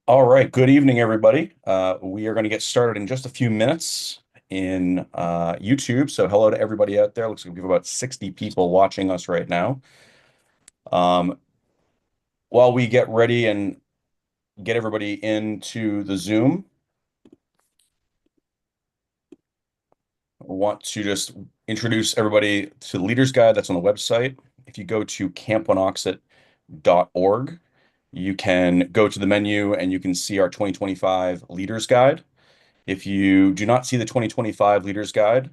All right, good evening, everybody. We are going to get started in just a few minutes in YouTube. So hello to everybody out there. Looks like we have about 60 people watching us right now. Um, while we get ready and get everybody into the Zoom, I want to just introduce everybody to the Leaders Guide that's on the website. If you go to campwanocksett.org, you can go to the menu and you can see our 2025 Leaders Guide. If you do not see the 2025 Leaders Guide,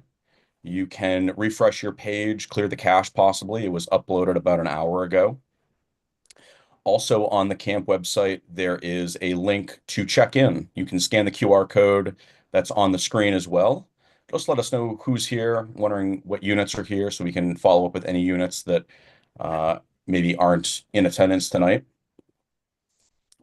you can refresh your page, clear the cache possibly. It was uploaded about an hour ago. Also on the camp website, there is a link to check in. You can scan the QR code that's on the screen as well. Just let us know who's here, wondering what units are here so we can follow up with any units that maybe aren't in attendance tonight.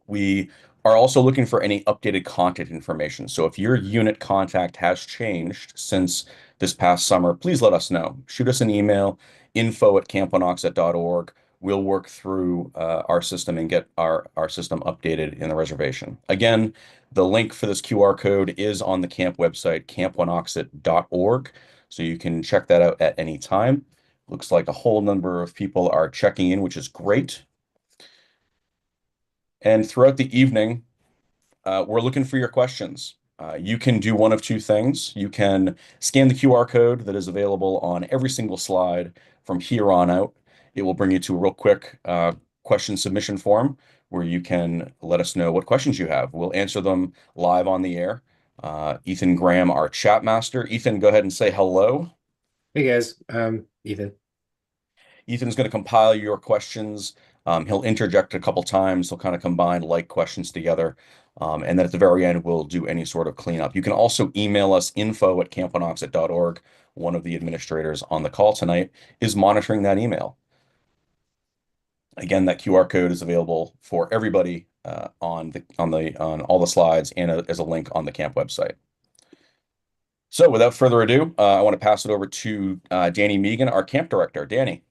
We are also looking for any updated contact information. So if your unit contact has changed since this past summer, please let us know. Shoot us an email, info@campwanocksett.org. We'll work through our system and get our system updated in the reservation. Again, the link for this QR code is on the camp website, campwanocksett.org. So you can check that out at any time. Looks like a whole number of people are checking in, which is great. And throughout the evening, we're looking for your questions. You can do one of two things. You can scan the QR code that is available on every single slide from here on out. It will bring you to a real quick question submission form where you can let us know what questions you have. We'll answer them live on the air. Ethan Graham, our chat master. Ethan, go ahead and say hello. Hey guys, Ethan. Ethan's going to compile your questions. He'll interject a couple times. He'll kind of combine like questions together. And then at the very end, we'll do any sort of cleanup. You can also email us info@campwanocksett.org. One of the administrators on the call tonight is monitoring that email. Again, that QR code is available for everybody on all the slides and as a link on the camp website. So without further ado, I want to pass it over to Danny Megan, our camp director. Danny.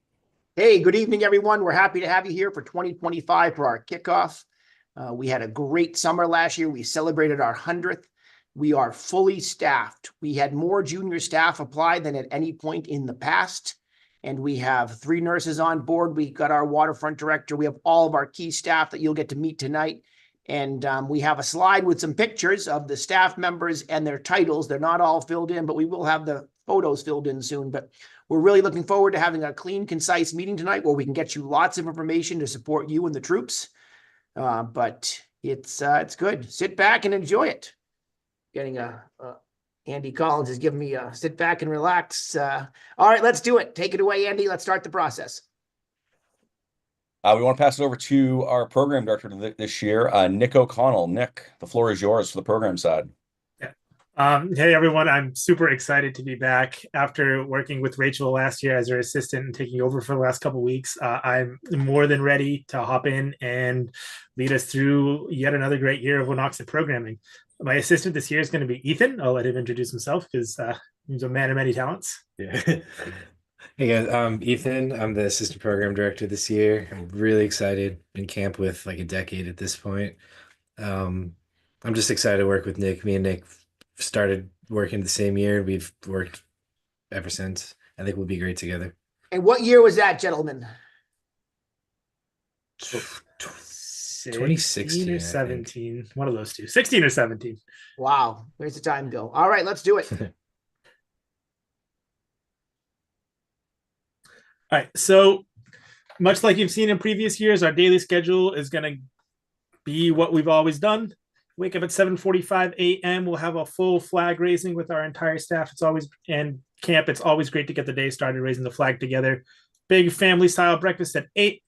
Hey, good evening, everyone. We're happy to have you here for 2025 for our kickoff. We had a great summer last year. We celebrated our 100th. We are fully staffed. We had more junior staff apply than at any point in the past. And we have 3 nurses on board. We got our waterfront director. We have all of our key staff that you'll get to meet tonight. And we have a slide with some pictures of the staff members and their titles. They're not all filled in, but we will have the photos filled in soon. But we're really looking forward to having a clean, concise meeting tonight where we can get you lots of information to support you and the troops. But it's good. Sit back and enjoy it. Getting Andy Collins is giving me a sit back and relax. All right, let's do it. Take it away, Andy. Let's start the process. We want to pass it over to our program director this year, Nick O'Connell. Nick, the floor is yours for the program side. Hey everyone, I'm super excited to be back after working with Rachel last year as her assistant and taking over for the last couple of weeks. I'm more than ready to hop in and lead us through yet another great year of Wanocksett programming. My assistant this year is going to be Ethan. I'll let him introduce himself because he's a man of many talents. Yeah. Hey guys, I'm Ethan. I'm the assistant program director this year. I'm really excited. Been camp with like a decade at this point. I'm just excited to work with Nick. Me and Nick started working the same year. We've worked ever since. I think we'll be great together. And what year was that, gentlemen? 2016 or 17. One of those two. 16 or 17. Wow. Where's the time go? All right, let's do it. All right. So much like you've seen in previous years, our daily schedule is going to be what we've always done. Wake up at 7:45 a.m. We'll have a full flag raising with our entire staff. It's always camp. It's always great to get the day started raising the flag together. Big family style breakfast at 8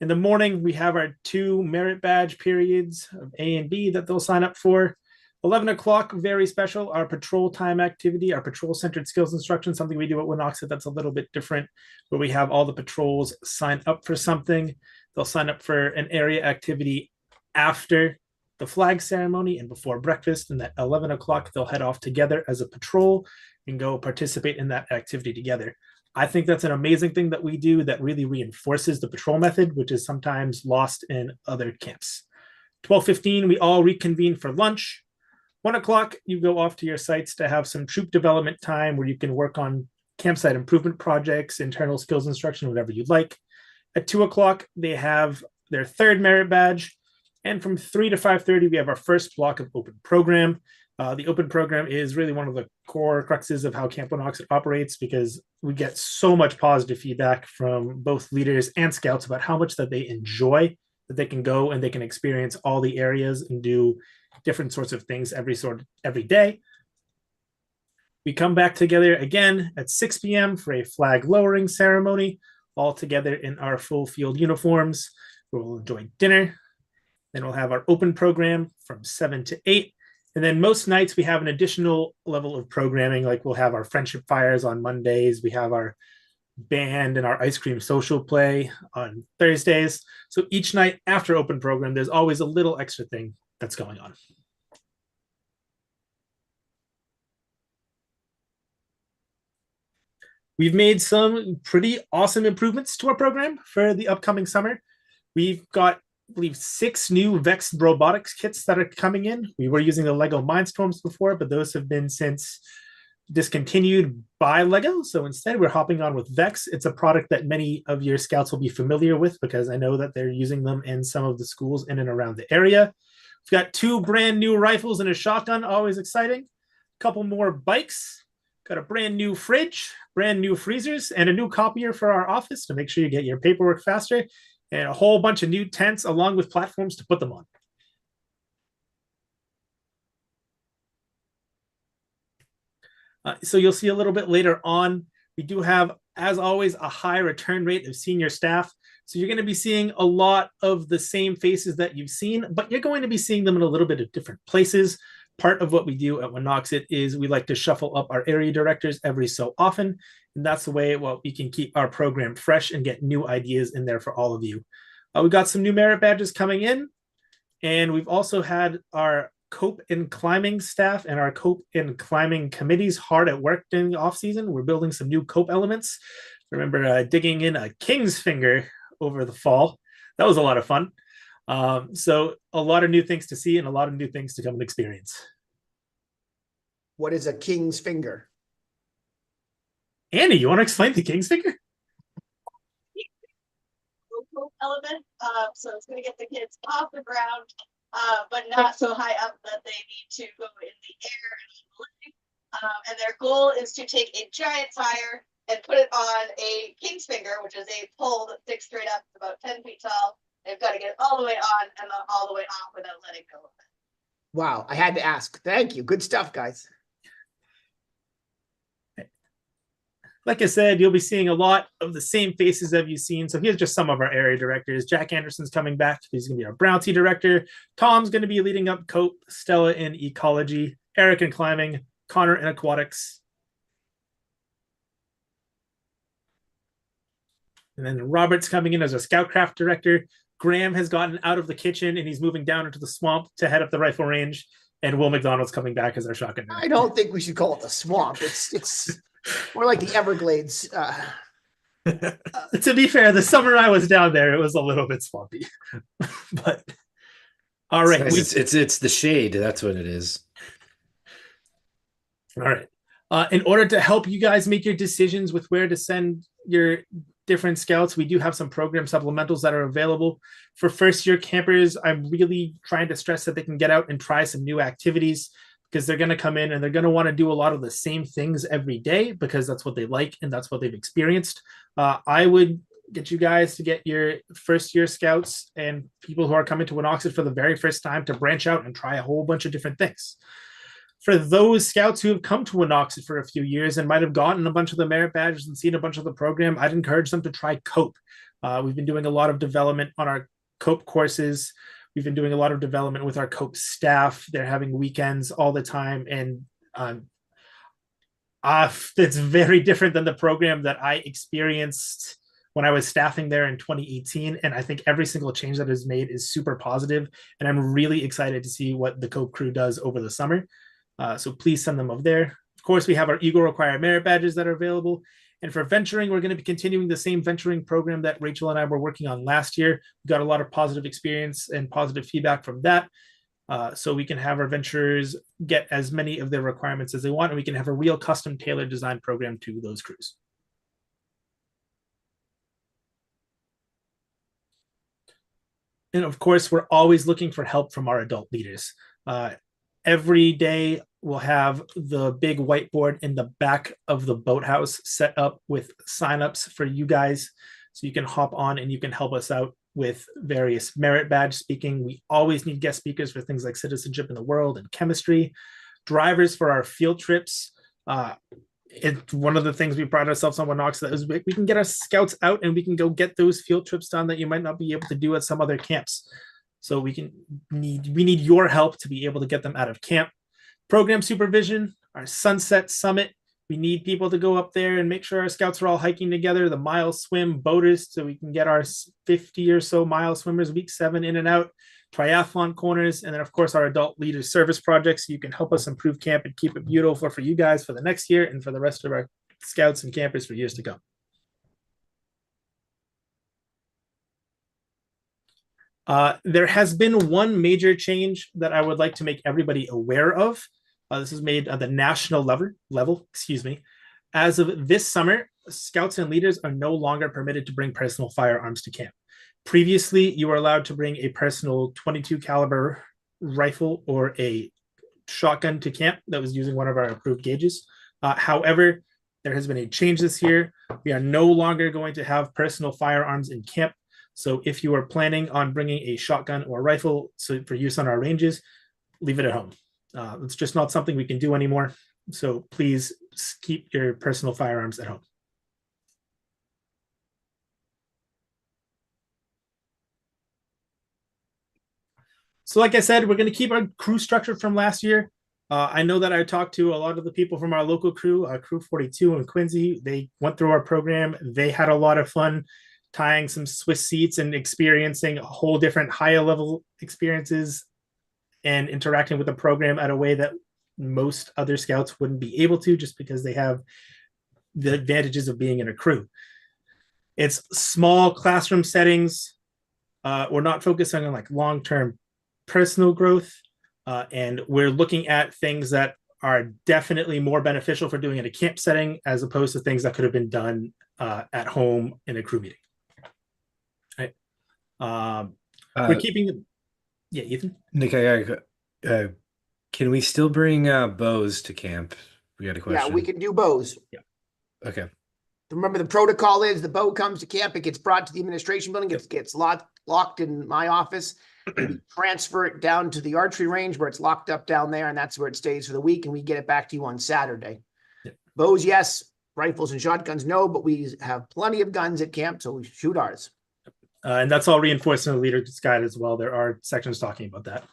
in the morning. We have our 2 merit badge periods of A and B that they'll sign up for. 11 o'clock, very special, our patrol time activity, our patrol centered skills instruction, something we do at Wanocksett that's a little bit different, where we have all the patrols sign up for something. They'll sign up for an area activity after the flag ceremony and before breakfast, and at 11 o'clock they'll head off together as a patrol and go participate in that activity together. I think that's an amazing thing that we do that really reinforces the patrol method, which is sometimes lost in other camps. 12:15, we all reconvene for lunch. 1 o'clock, you go off to your sites to have some troop development time where you can work on campsite improvement projects, internal skills instruction, whatever you'd like. At 2 o'clock, they have their third merit badge. And from 3 to 5:30, we have our first block of open program. The open program is really one of the core cruxes of how Camp Wanocksett operates, because we get so much positive feedback from both leaders and scouts about how much that they enjoy that they can go and they can experience all the areas and do different sorts of things every day. We come back together again at 6 p.m. for a flag lowering ceremony, all together in our full field uniforms. We'll enjoy dinner. Then we'll have our open program from 7 to 8. And then most nights we have an additional level of programming, like we'll have our friendship fires on Mondays. We have our band and our ice cream social play on Thursdays. So each night after open program, there's always a little extra thing that's going on. We've made some pretty awesome improvements to our program for the upcoming summer. We've got, I believe, 6 new Vex robotics kits that are coming in. We were using the Lego Mindstorms before, but those have been since discontinued by Lego. So instead, we're hopping on with Vex. It's a product that many of your scouts will be familiar with, because I know that they're using them in some of the schools in and around the area. We've got 2 brand new rifles and a shotgun, always exciting. A couple more bikes. Got a brand new fridge, brand new freezers, and a new copier for our office to make sure you get your paperwork faster, and a whole bunch of new tents along with platforms to put them on. So you'll see a little bit later on, we do have, as always, a high return rate of senior staff. So you're going to be seeing a lot of the same faces that you've seen, but you're going to be seeing them in a little bit of different places. Part of what we do at Wanocksett is we like to shuffle up our area directors every so often. And that's the way we can keep our program fresh and get new ideas in there for all of you. We've got some new merit badges coming in. And we've also had our cope and climbing staff and our cope and climbing committees hard at work during the off season. We're building some new cope elements. Remember digging in a king's finger over the fall. That was a lot of fun. So a lot of new things to see and a lot of new things to come and experience. What is a king's finger? Annie, you want to explain the king's finger? Element, so it's going to get the kids off the ground, but not so high up that they need to go in the air. And their goal is to take a giant fire and put it on a king's finger, which is a pole that sticks straight up, about 10 feet tall. They've got to get it all the way on and then all the way off without letting go of it. Wow, I had to ask. Thank you. Good stuff, guys. Like I said, you'll be seeing a lot of the same faces that you've seen. So here's just some of our area directors. Jack Anderson's coming back. He's going to be our Brownty director. Tom's going to be leading up cope, Stella in ecology, Eric in climbing, Connor in aquatics. And then Robert's coming in as a scoutcraft director. Graham has gotten out of the kitchen and he's moving down into the swamp to head up the rifle range. And Will McDonald's coming back as our shotgun director. I don't think we should call it the swamp. It's more like the Everglades. To be fair, the summer I was down there, it was a little bit swampy. But all right, it's the shade. That's what it is. All right. In order to help you guys make your decisions with where to send your different scouts, we do have some program supplementals that are available. For first-year campers, I'm really trying to stress that they can get out and try some new activities, because they're going to come in and they're going to want to do a lot of the same things every day because that's what they like and that's what they've experienced. I would get you guys to get your first-year scouts and people who are coming to Wanocksett for the very first time to branch out and try a whole bunch of different things. For those scouts who have come to Wanocksett for a few years and might have gotten a bunch of the merit badges and seen a bunch of the program, I'd encourage them to try COPE. We've been doing a lot of development on our COPE courses. We've been doing a lot of development with our COPE staff. They're having weekends all the time. And it's very different than the program that I experienced when I was staffing there in 2018. And I think every single change that is made is super positive. And I'm really excited to see what the COPE crew does over the summer. So please send them over there. Of course, we have our Eagle Required Merit Badges that are available. And for venturing, we're going to be continuing the same venturing program that Rachel and I were working on last year. We got a lot of positive experience and positive feedback from that. So we can have our venturers get as many of their requirements as they want, and we can have a real custom tailored design program to those crews. And of course, we're always looking for help from our adult leaders. Every day we'll have the big whiteboard in the back of the boathouse set up with signups for you guys. So you can hop on and you can help us out with various merit badge speaking. We always need guest speakers for things like citizenship in the world and chemistry, drivers for our field trips. It's one of the things we pride ourselves on Wanocksett is we can get our scouts out and we can go get those field trips done that you might not be able to do at some other camps. So we need your help to be able to get them out of camp. Program supervision, our Sunset Summit. We need people to go up there and make sure our scouts are all hiking together, the mile swim, boaters, so we can get our 50 or so mile swimmers week 7 in and out, triathlon corners, and then of course our adult leaders service projects. So you can help us improve camp and keep it beautiful for you guys for the next year and for the rest of our scouts and campers for years to come. There has been one major change that I would like to make everybody aware of. This is made at the national level. As of this summer, scouts and leaders are no longer permitted to bring personal firearms to camp. Previously, you were allowed to bring a personal 22 caliber rifle or a shotgun to camp that was using one of our approved gauges. However, there has been a change this year. We are no longer going to have personal firearms in camp. So if you are planning on bringing a shotgun or rifle for use on our ranges, leave it at home. It's just not something we can do anymore. So please keep your personal firearms at home. So like I said, we're going to keep our crew structure from last year. I know that I talked to a lot of the people from our local crew, Crew 42 in Quincy. They went through our program. They had a lot of fun tying some Swiss seats and experiencing a whole different higher level experiences and interacting with the program at a way that most other scouts wouldn't be able to, just because they have the advantages of being in a crew. It's small classroom settings. We're not focusing on like long-term personal growth. And we're looking at things that are definitely more beneficial for doing in a camp setting, as opposed to things that could have been done at home in a crew meeting. Right. We're keeping the... Yeah, Ethan? Nick, can we still bring bows to camp? We got a question. Yeah, we can do bows. Yeah. Okay. Remember, the protocol is the bow comes to camp, it gets brought to the administration building, it gets locked in my office. We transfer it down to the archery range where it's locked up down there, and that's where it stays for the week, and we get it back to you on Saturday. Yep. Bows, yes. Rifles and shotguns, no, but we have plenty of guns at camp, so we shoot ours. And that's all reinforced in the leader's guide as well. There are sections talking about that.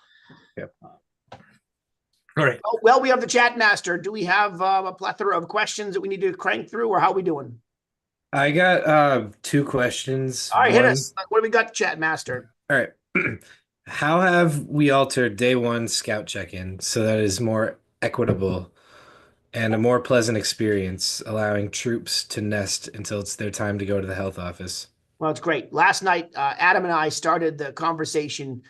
Yep. All right. Oh, well, we have the chat master. Do we have a plethora of questions that we need to crank through, or how are we doing? I got 2 questions. All right, hit us. What do we got, chat master? All right. How have we altered day 1 scout check-in so that it is more equitable and a more pleasant experience, allowing troops to nest until it's their time to go to the health office? Well, it's great. Last night, Adam and I started the conversation.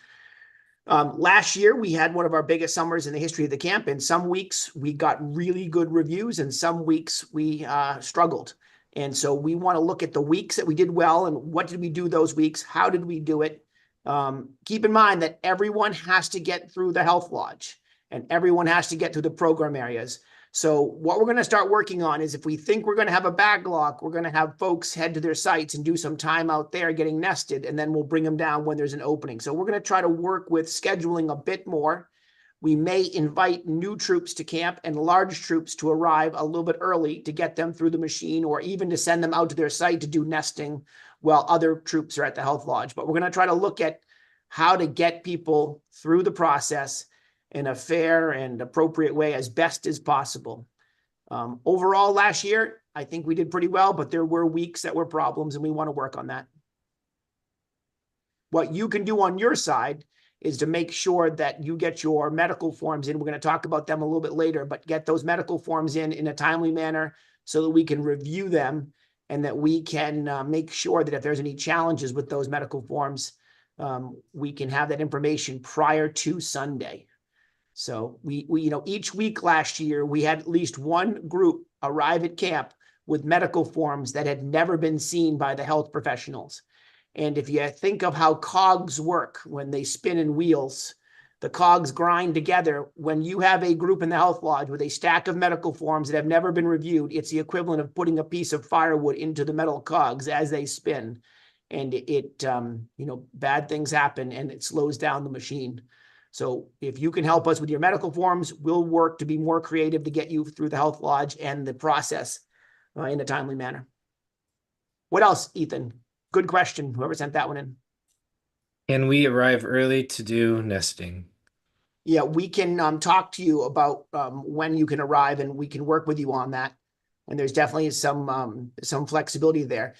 Last year, we had one of our biggest summers in the history of the camp. And some weeks we got really good reviews, and some weeks we struggled. And so we want to look at the weeks that we did well and what did we do those weeks? How did we do it? Keep in mind that everyone has to get through the health lodge and everyone has to get through the program areas. So what we're going to start working on is, if we think we're going to have a backlog, we're going to have folks head to their sites and do some time out there getting nested, and then we'll bring them down when there's an opening. So we're going to try to work with scheduling a bit more. We may invite new troops to camp and large troops to arrive a little bit early to get them through the machine, or even to send them out to their site to do nesting while other troops are at the health lodge. But we're going to try to look at how to get people through the process in a fair and appropriate way as best as possible. Overall, last year, I think we did pretty well, but there were weeks that were problems, and we want to work on that. What you can do on your side is to make sure that you get your medical forms in. We're going to talk about them a little bit later, but get those medical forms in a timely manner so that we can review them and that we can make sure that if there's any challenges with those medical forms, we can have that information prior to Sunday. So we each week last year, we had at least one group arrive at camp with medical forms that had never been seen by the health professionals. And if you think of how cogs work when they spin in wheels, the cogs grind together. When you have a group in the health lodge with a stack of medical forms that have never been reviewed, it's the equivalent of putting a piece of firewood into the metal cogs as they spin. And bad things happen and it slows down the machine. So if you can help us with your medical forms, we'll work to be more creative to get you through the health lodge and the process in a timely manner. What else, Ethan? Good question, whoever sent that one in. Can we arrive early to do nesting? Yeah, we can talk to you about when you can arrive, and we can work with you on that. And there's definitely some flexibility there.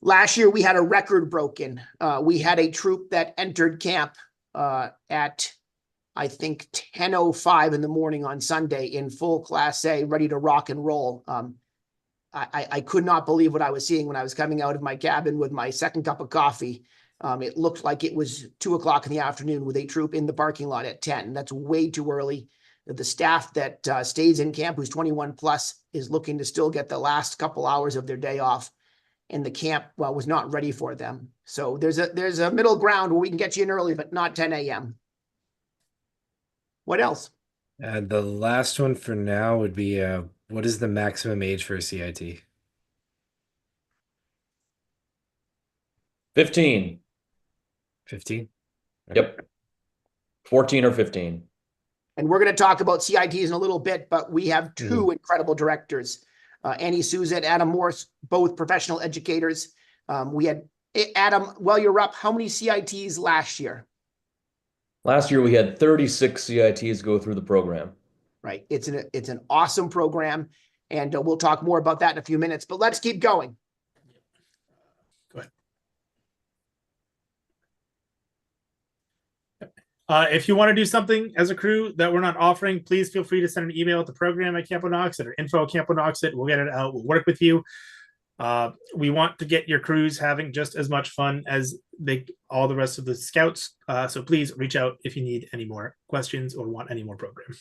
Last year, we had a record broken. We had a troop that entered camp at, I think, 10:05 in the morning on Sunday in full Class A, ready to rock and roll. I could not believe what I was seeing when I was coming out of my cabin with my second cup of coffee. It looked like it was 2 o'clock in the afternoon with a troop in the parking lot at 10. That's way too early. The staff that stays in camp, who's 21 plus, is looking to still get the last couple hours of their day off. And the camp, was not ready for them. So there's a middle ground where we can get you in early, but not 10 a.m. What else? The last one for now would be what is the maximum age for a CIT? 15. 15? Yep. 14 or 15. And we're going to talk about CITs in a little bit, but we have two incredible directors, Annie Souza and Adam Morse, both professional educators. We had Adam, while you're up, how many CITs last year? Last year we had 36 CITs go through the program. Right. It's an awesome program, and we'll talk more about that in a few minutes, but let's keep going. Go ahead. If you want to do something as a crew that we're not offering, please feel free to send an email to program at Camp Wanocksett or info at Camp Wanocksett. We'll get it out. We'll work with you. We want to get your crews having just as much fun as all the rest of the scouts. So please reach out if you need any more questions or want any more program.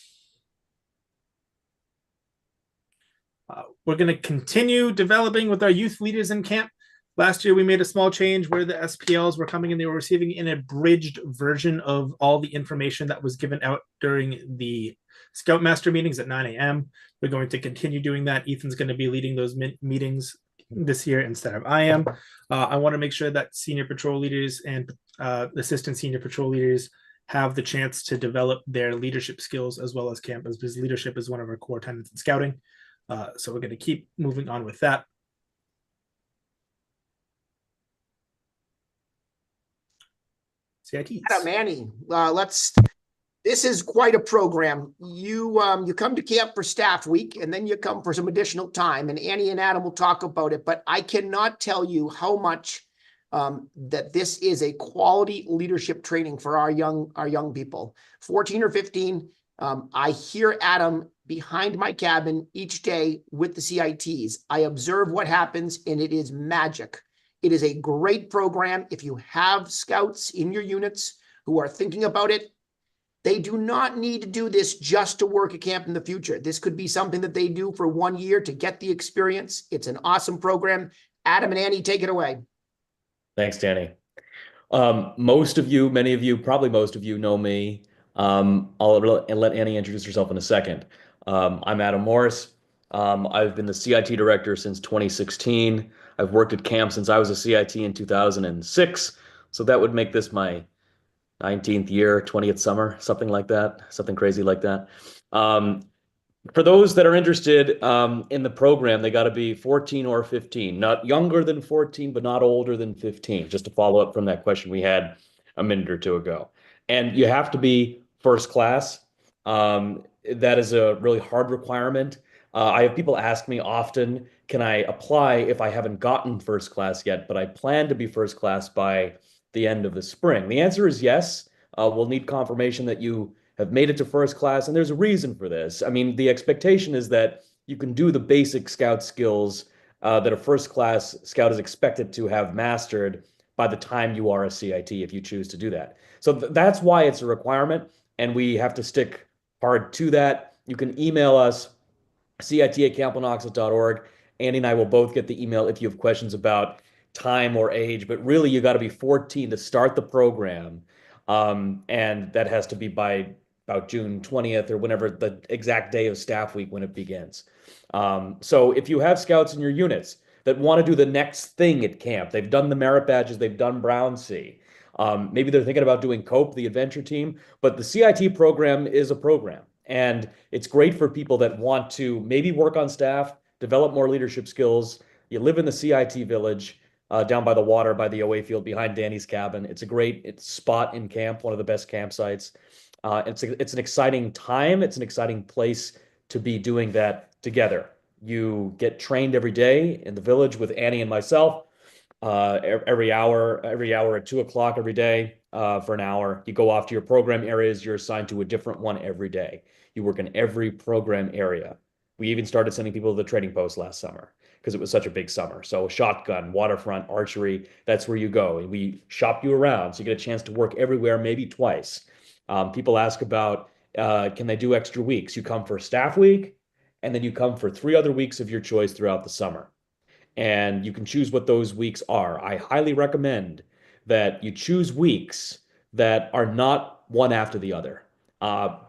We're going to continue developing with our youth leaders in camp. Last year, we made a small change where the SPLs were coming and they were receiving an abridged version of all the information that was given out during the Scoutmaster meetings at 9 a.m. We're going to continue doing that. Ethan's going to be leading those meetings this year instead of I am. I want to make sure that senior patrol leaders and assistant senior patrol leaders have the chance to develop their leadership skills as well as camp, because leadership is one of our core tenets in scouting. So we're going to keep moving on with that. CITs. Adam, Annie, this is quite a program. You come to camp for staff week, and then you come for some additional time, and Annie and Adam will talk about it, but I cannot tell you how much that this is a quality leadership training for our young people. 14 or 15, I hear Adam behind my cabin each day with the CITs. I observe what happens, and it is magic. It is a great program. If you have scouts in your units who are thinking about it, they do not need to do this just to work at camp in the future. This could be something that they do for 1 year to get the experience. It's an awesome program. Adam and Annie, take it away. Thanks, Danny. Most of you, many of you, probably most of you know me. I'll let Annie introduce herself in a second. I'm Adam Morris. I've been the CIT director since 2016. I've worked at camp since I was a CIT in 2006. So that would make this my 19th year, 20th summer, something like that, something crazy like that. For those that are interested in the program, they got to be 14 or 15, not younger than 14, but not older than 15, just to follow up from that question we had a minute or two ago. And you have to be first class. That is a really hard requirement. I have people ask me often, can I apply if I haven't gotten first class yet, but I plan to be first class by the end of the spring? The answer is yes. We'll need confirmation that you have made it to first class, and there's a reason for this. I mean, the expectation is that you can do the basic scout skills that a first class scout is expected to have mastered by the time you are a CIT if you choose to do that. So that's why it's a requirement, and we have to stick hard to that. You can email us, cit@campwanocksett.org. Andy and I will both get the email if you have questions about time or age, but really you got to be 14 to start the program. And that has to be by about June 20th or whenever the exact day of staff week when it begins. So if you have scouts in your units that want to do the next thing at camp, they've done the merit badges, they've done Brown C. Maybe they're thinking about doing COPE, the adventure team, but the CIT program is a program. And it's great for people that want to maybe work on staff, develop more leadership skills. You live in the CIT village down by the water, by the OA field, behind Danny's cabin. It's a great spot in camp, one of the best campsites. It's an exciting time. It's an exciting place to be doing that together. You get trained every day in the village with Annie and myself. Every hour at 2 o'clock every day for an hour. You go off to your program areas. You're assigned to a different one every day. You work in every program area. We even started sending people to the trading post last summer because it was such a big summer. So shotgun, waterfront, archery, that's where you go. And we shop you around so you get a chance to work everywhere, maybe twice. People ask about, can they do extra weeks? You come for staff week, and then you come for 3 other weeks of your choice throughout the summer. And you can choose what those weeks are. I highly recommend that you choose weeks that are not one after the other.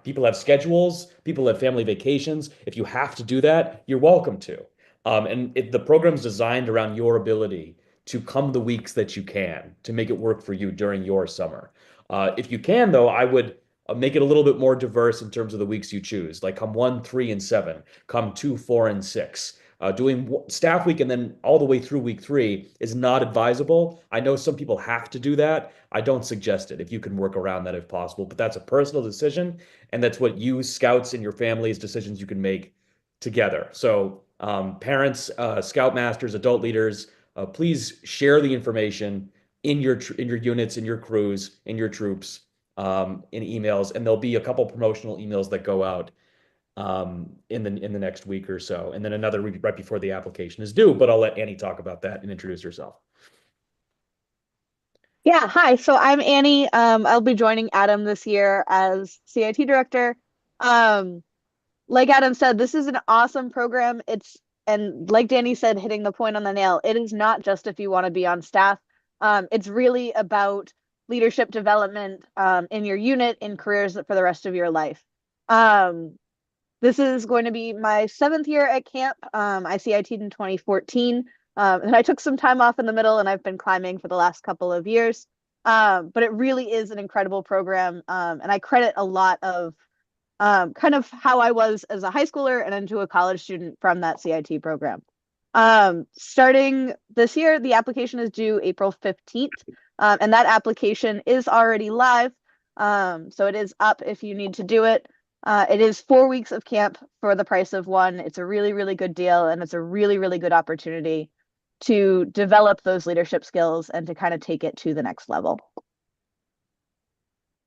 People have schedules, people have family vacations. If you have to do that, you're welcome to. The program's designed around your ability to come the weeks that you can to make it work for you during your summer. If you can, though, I would make it a little bit more diverse in terms of the weeks you choose, like come 1, 3, and 7, come 2, 4, and 6. Doing staff week and then all the way through week 3 is not advisable. I know some people have to do that. I don't suggest it if you can work around that if possible, but that's a personal decision. And that's what you scouts and your families decisions you can make together. So parents, scoutmasters, adult leaders, please share the information in your units, in your crews, in your troops, in emails. And there'll be a couple promotional emails that go out in the next week or so, and then another week right before the application is due. But I'll let Annie talk about that and introduce herself. Yeah, hi. So I'm Annie. I'll be joining Adam this year as CIT director. Like Adam said, this is an awesome program. And like Danny said, hitting the point on the nail, it is not just if you want to be on staff. It's really about leadership development in your unit, in careers for the rest of your life. This is going to be my 7th year at camp. I CIT'd in 2014. And I took some time off in the middle, and I've been climbing for the last couple of years. But it really is an incredible program. And I credit a lot of kind of how I was as a high schooler and into a college student from that CIT program. Starting this year, the application is due April 15th. And that application is already live. So it is up if you need to do it. It is 4 weeks of camp for the price of 1. It's a really, really good deal, and it's a really, really good opportunity to develop those leadership skills and to kind of take it to the next level.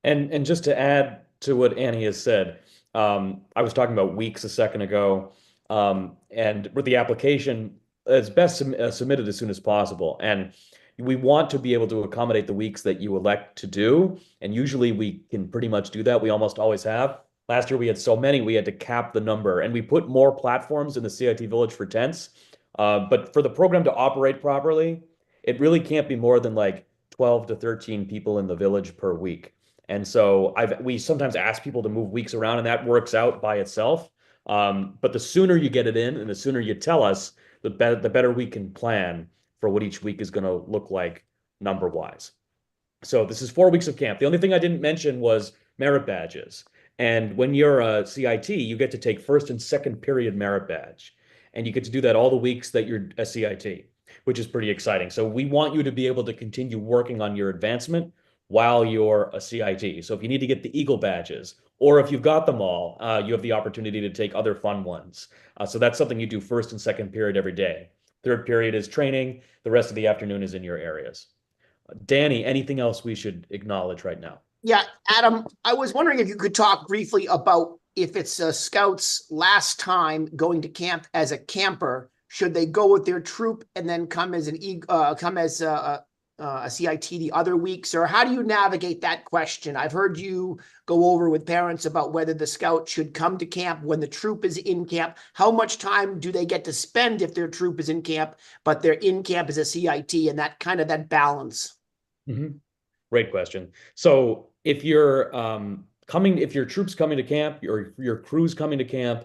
And just to add to what Annie has said, I was talking about weeks a second ago, and with the application, it's best submitted as soon as possible. And we want to be able to accommodate the weeks that you elect to do, and usually we can pretty much do that. We almost always have. Last year we had so many, we had to cap the number, and we put more platforms in the CIT village for tents. But for the program to operate properly, it really can't be more than like 12 to 13 people in the village per week. And so we sometimes ask people to move weeks around, and that works out by itself. But the sooner you get it in and the sooner you tell us, the better we can plan for what each week is going to look like number-wise. So this is 4 weeks of camp. The only thing I didn't mention was merit badges. And when you're a CIT, you get to take first and second period merit badge. And you get to do that all the weeks that you're a CIT, which is pretty exciting. So we want you to be able to continue working on your advancement while you're a CIT. So if you need to get the Eagle badges, or if you've got them all, you have the opportunity to take other fun ones. So that's something you do first and second period every day. Third period is training. The rest of the afternoon is in your areas. Danny, anything else we should acknowledge right now? Yeah, Adam, I was wondering if you could talk briefly about if it's a scout's last time going to camp as a camper, should they go with their troop and then come as a CIT the other weeks, or how do you navigate that question? I've heard you go over with parents about whether the scout should come to camp when the troop is in camp. How much time do they get to spend if their troop is in camp, but they're in camp as a CIT, and that kind of that balance? Great question. So if you're if your troop's coming to camp, your crew's coming to camp,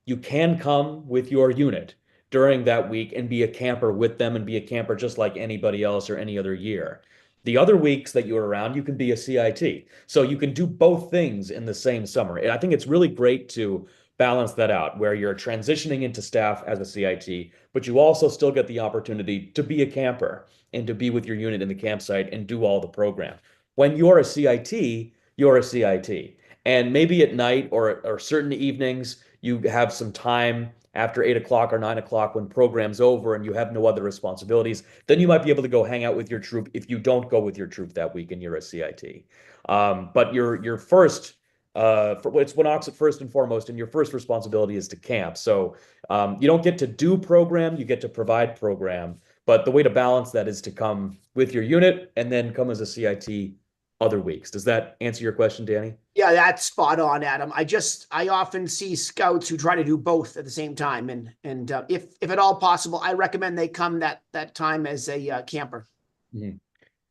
you can come with your unit during that week and be a camper with them and be a camper just like anybody else or any other year. The other weeks that you're around, you can be a CIT. So you can do both things in the same summer. And I think it's really great to balance that out where you're transitioning into staff as a CIT, but you also still get the opportunity to be a camper and to be with your unit in the campsite and do all the program. When you're a CIT, you're a CIT. And maybe at night or certain evenings, you have some time after 8 o'clock or 9 o'clock when program's over and you have no other responsibilities, then you might be able to go hang out with your troop if you don't go with your troop that week and you're a CIT. But your first, it's Wanocksett first and foremost, and your first responsibility is to camp. So you don't get to do program, you get to provide program. But the way to balance that is to come with your unit and then come as a CIT other weeks. Does that answer your question, Danny? Yeah, that's spot on, Adam. I often see scouts who try to do both at the same time, and if at all possible, I recommend they come that time as a camper.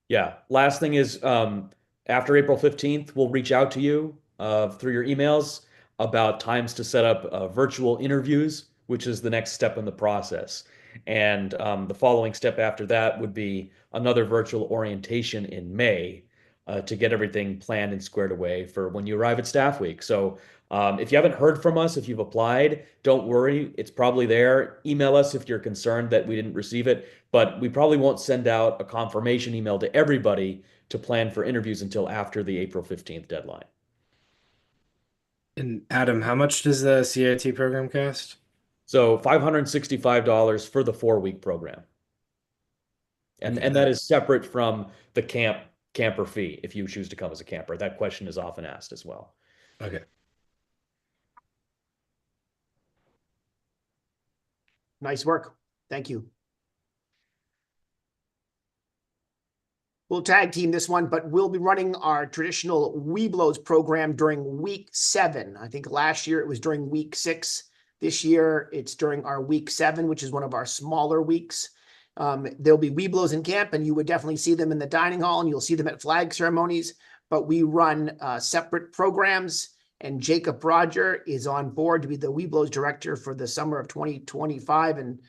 Yeah. Last thing is, after April 15th, we'll reach out to you through your emails about times to set up virtual interviews, which is the next step in the process. And the following step after that would be another virtual orientation in May to get everything planned and squared away for when you arrive at staff week. So if you haven't heard from us, if you've applied, don't worry. It's probably there. Email us if you're concerned that we didn't receive it, but we probably won't send out a confirmation email to everybody to plan for interviews until after the April 15th deadline. And Adam, how much does the CIT program cost? So $565 for the 4-week program. And that is separate from the camper fee if you choose to come as a camper. That question is often asked as well. Okay. Nice work. Thank you. We'll tag team this one, but we'll be running our traditional Webelos program during week 7. I think last year it was during week 6. This year it's during our week 7, which is one of our smaller weeks. There'll be Webelos in camp, and you would definitely see them in the dining hall, and you'll see them at flag ceremonies, but we run separate programs, and Jacob Roger is on board to be the Webelos director for the summer of 2025, and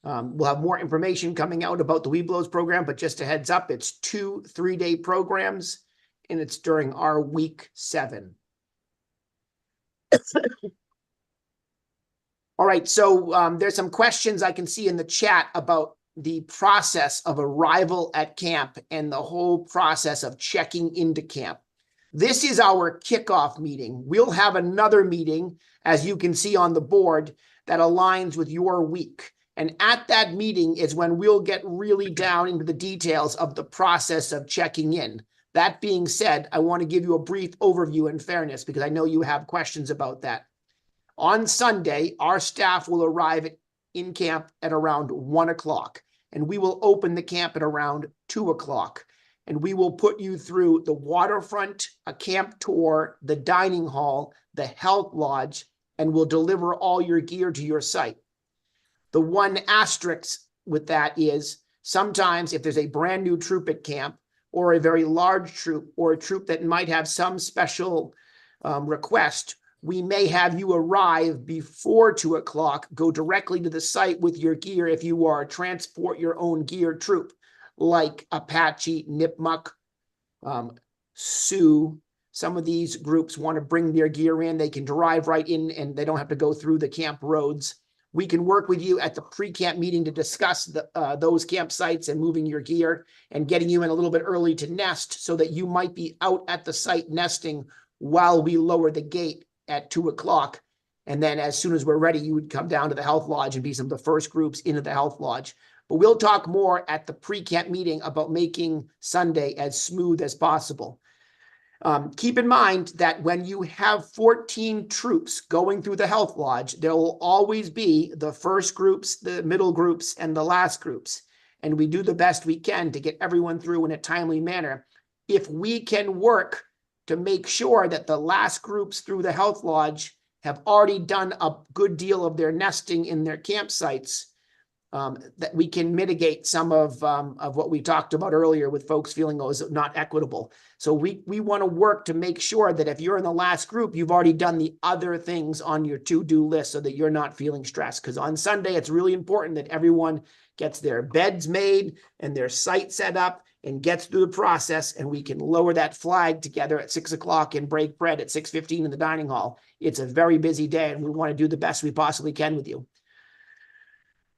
we'll have more information coming out about the Webelos program, but just a heads up, it's 2 3-day programs, and it's during our week 7. All right, so there's some questions I can see in the chat about the process of arrival at camp and the whole process of checking into camp. This is our kickoff meeting. We'll have another meeting, as you can see on the board, that aligns with your week. And at that meeting is when we'll get really down into the details of the process of checking in. That being said, I want to give you a brief overview in fairness, because I know you have questions about that. On Sunday, our staff will arrive in camp at around 1 o'clock, and we will open the camp at around 2 o'clock. And we will put you through the waterfront, a camp tour, the dining hall, the health lodge, and we'll deliver all your gear to your site. The one asterisk with that is sometimes if there's a brand new troop at camp, or a very large troop, or a troop that might have some special request, we may have you arrive before 2 o'clock, go directly to the site with your gear if you are a transport your own gear troop, like Apache, Nipmuc, Sioux. Some of these groups want to bring their gear in. They can drive right in and they don't have to go through the camp roads. We can work with you at the pre-camp meeting to discuss those campsites and moving your gear and getting you in a little bit early to nest so that you might be out at the site nesting while we lower the gate at 2 o'clock. And then as soon as we're ready, you would come down to the health lodge and be some of the first groups into the health lodge. But we'll talk more at the pre-camp meeting about making Sunday as smooth as possible. Keep in mind that when you have 14 troops going through the health lodge, there will always be the first groups, the middle groups, and the last groups. And we do the best we can to get everyone through in a timely manner. If we can work to make sure that the last groups through the health lodge have already done a good deal of their nesting in their campsites, that we can mitigate some of what we talked about earlier with folks feeling it was not equitable. So we want to work to make sure that if you're in the last group, you've already done the other things on your to-do list so that you're not feeling stressed. Because on Sunday, it's really important that everyone gets their beds made and their site set up and gets through the process, and we can lower that flag together at 6 o'clock and break bread at 6:15 in the dining hall. It's a very busy day, and we want to do the best we possibly can with you.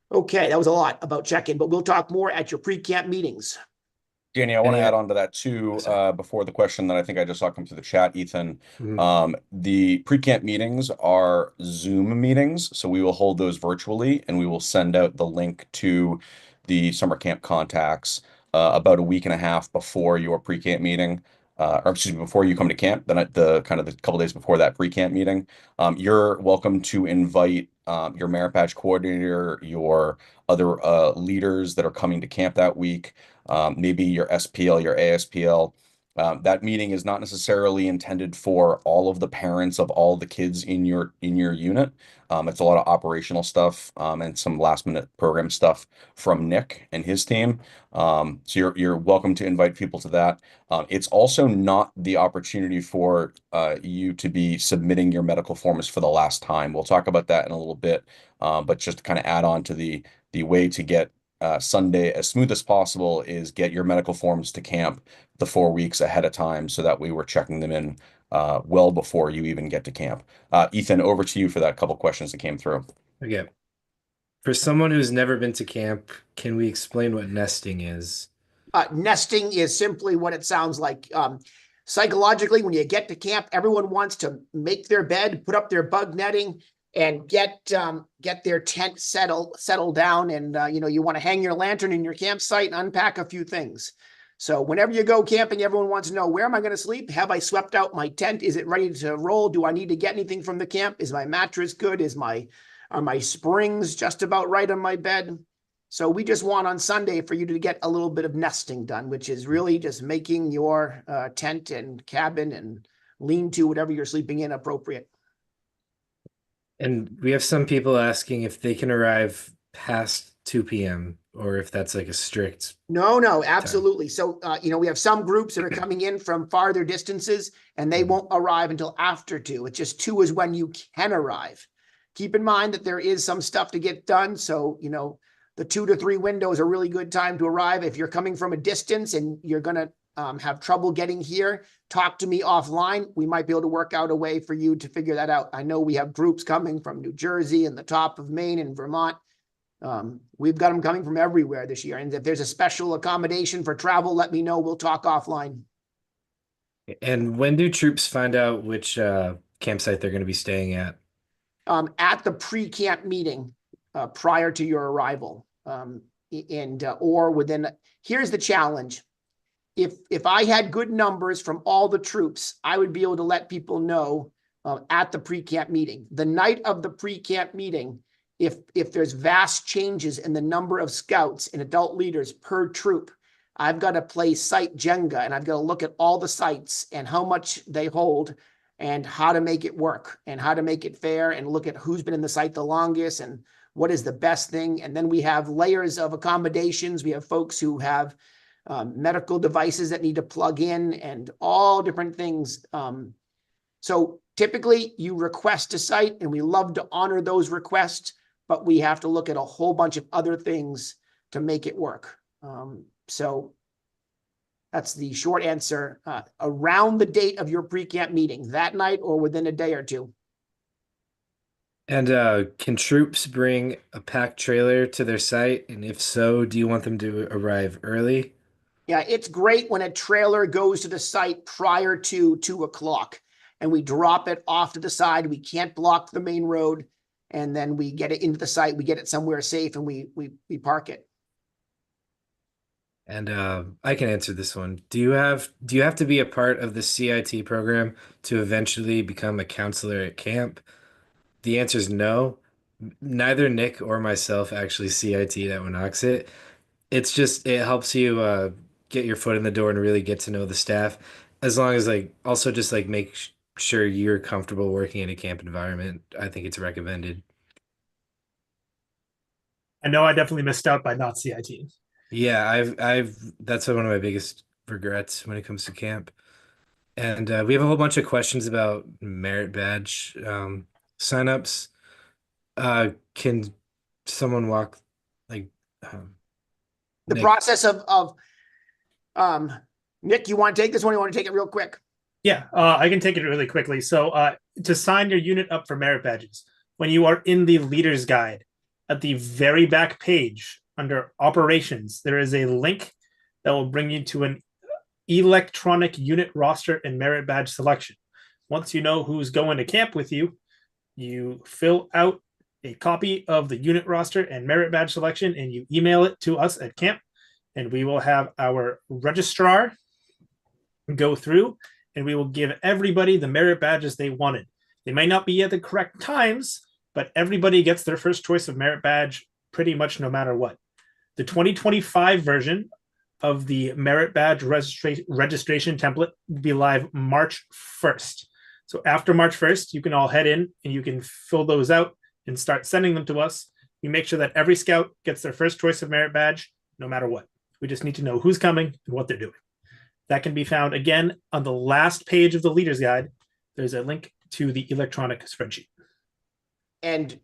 Okay, that was a lot about check-in, but we'll talk more at your pre-camp meetings. Danny, I want to Any- add on to that too, before the question that I think I just saw come through the chat, Ethan. The pre-camp meetings are Zoom meetings, so we will hold those virtually, and we will send out the link to the summer camp contacts about a week and a half before your pre-camp meeting, or excuse me, before you come to camp. Then at the kind of the couple days before that pre-camp meeting, you're welcome to invite your merit badge coordinator, your other leaders that are coming to camp that week. Maybe your SPL, your ASPL. That meeting is not necessarily intended for all of the parents of all the kids in your unit. It's a lot of operational stuff and some last minute program stuff from Nick and his team. So you're welcome to invite people to that. It's also not the opportunity for you to be submitting your medical forms for the last time. We'll talk about that in a little bit, but just to kind of add on to the way to get Sunday as smooth as possible is get your medical forms to camp the 4 weeks ahead of time so that we were checking them in well before you even get to camp. Ethan, over to you for that couple questions that came through. Okay. For someone who's never been to camp, can we explain what nesting is? Nesting is simply what it sounds like. Psychologically, when you get to camp, everyone wants to make their bed, put up their bug netting, and get their tent settled down. And you want to hang your lantern in your campsite and unpack a few things. So whenever you go camping, everyone wants to know, where am I going to sleep? Have I swept out my tent? Is it ready to roll? Do I need to get anything from the camp? Is my mattress good? Are my springs just about right on my bed? So we just want on Sunday for you to get a little bit of nesting done, which is really just making your tent and cabin and lean-to, whatever you're sleeping in, appropriate. And we have some people asking if they can arrive past 2 p.m. or if that's like a strict. No, absolutely. So, we have some groups that are coming in from farther distances and they won't arrive until after 2. It's just 2 is when you can arrive. Keep in mind that there is some stuff to get done. So, the 2 to 3 window is a really good time to arrive. If you're coming from a distance and you're going to have trouble getting here, talk to me offline. We might be able to work out a way for you to figure that out. I know we have groups coming from New Jersey and the top of Maine and Vermont. We've got them coming from everywhere this year. And if there's a special accommodation for travel, let me know. We'll talk offline. And when do troops find out which campsite they're going to be staying at? At the pre-camp meeting prior to your arrival. Or within, here's the challenge. If I had good numbers from all the troops, I would be able to let people know at the pre-camp meeting. The night of the pre-camp meeting, if there's vast changes in the number of scouts and adult leaders per troop, I've got to play site Jenga, and I've got to look at all the sites and how much they hold and how to make it work and how to make it fair and look at who's been in the site the longest and what is the best thing. And then we have layers of accommodations. We have folks who have medical devices that need to plug in and all different things. So typically you request a site and we love to honor those requests, but we have to look at a whole bunch of other things to make it work. So that's the short answer. Around the date of your pre-camp meeting, that night or within a day or 2. And can troops bring a packed trailer to their site? And if so, do you want them to arrive early? Yeah, it's great when a trailer goes to the site prior to 2 o'clock and we drop it off to the side. We can't block the main road, and then we get it into the site. We get it somewhere safe and we park it. And I can answer this one. Do you have to be a part of the CIT program to eventually become a counselor at camp? The answer is no. Neither Nick or myself actually CIT at Wanocksett. It's just it helps you get your foot in the door and really get to know the staff, as long as like also just like make sure you're comfortable working in a camp environment. I think it's recommended. I know I definitely missed out by not CIT. Yeah, I've that's one of my biggest regrets when it comes to camp. And we have a whole bunch of questions about merit badge signups. Can someone walk like um, The Nick? process of Nick, you want to take this one? You want to take it real quick? Yeah, I can take it really quickly. So to sign your unit up for merit badges, when you are in the leader's guide, at the very back page under operations, there is a link that will bring you to an electronic unit roster and merit badge selection. Once you know who's going to camp with you, you fill out a copy of the unit roster and merit badge selection and you email it to us at camp, and we will have our registrar go through and we will give everybody the merit badges they wanted. They may not be at the correct times, but everybody gets their first choice of merit badge pretty much no matter what. The 2025 version of the merit badge registration template will be live March 1st. So after March 1st, you can all head in and you can fill those out and start sending them to us. We make sure that every scout gets their first choice of merit badge no matter what. We just need to know who's coming and what they're doing. That can be found again on the last page of the leader's guide. There's a link to the electronic spreadsheet. And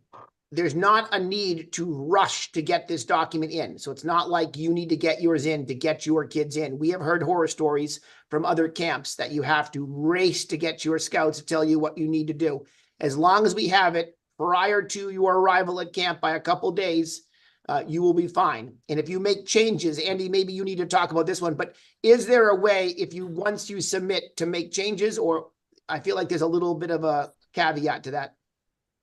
there's not a need to rush to get this document in. So it's not like you need to get yours in to get your kids in. We have heard horror stories from other camps that you have to race to get your scouts to tell you what you need to do. As long as we have it prior to your arrival at camp by a couple days, you will be fine. And if you make changes, Andy, maybe you need to talk about this one, but is there a way if you, once you submit, to make changes? Or I feel like there's a little bit of a caveat to that.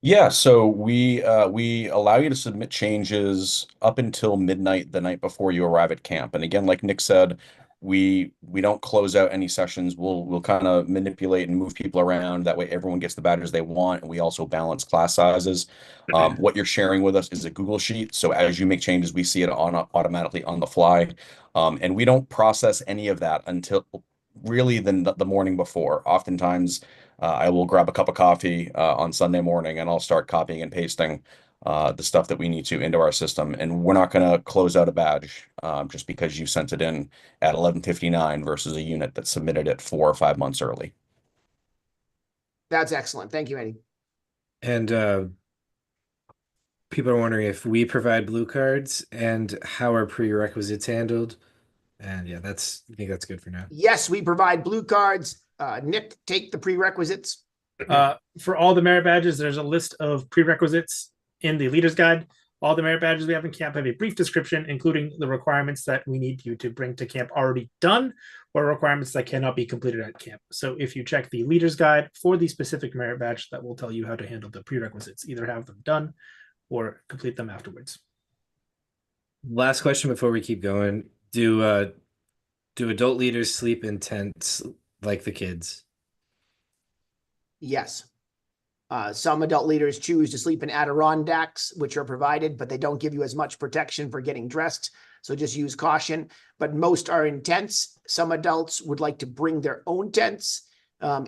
Yeah, so we allow you to submit changes up until midnight the night before you arrive at camp. And again, like Nick said, we don't close out any sessions. We'll kind of manipulate and move people around. That way everyone gets the badges they want, and we also balance class sizes. What you're sharing with us is a Google Sheet. So as you make changes, we see it on automatically on the fly. And we don't process any of that until really the morning before. Oftentimes I will grab a cup of coffee on Sunday morning and I'll start copying and pasting the stuff that we need to into our system. And we're not going to close out a badge just because you sent it in at 11:59 versus a unit that submitted it 4 or 5 months early. That's excellent. Thank you, Andy. And people are wondering if we provide blue cards and how are prerequisites handled. And yeah, I think that's good for now. Yes, we provide blue cards. Nick, take the prerequisites. For all the merit badges, there's a list of prerequisites in the leader's guide. All the merit badges we have in camp have a brief description, including the requirements that we need you to bring to camp already done, or requirements that cannot be completed at camp. So if you check the leader's guide for the specific merit badge, that will tell you how to handle the prerequisites, either have them done or complete them afterwards. Last question before we keep going. Do adult leaders sleep in tents like the kids? Yes. Some adult leaders choose to sleep in Adirondacks, which are provided, but they don't give you as much protection for getting dressed. So just use caution. But most are in tents. Some adults would like to bring their own tents.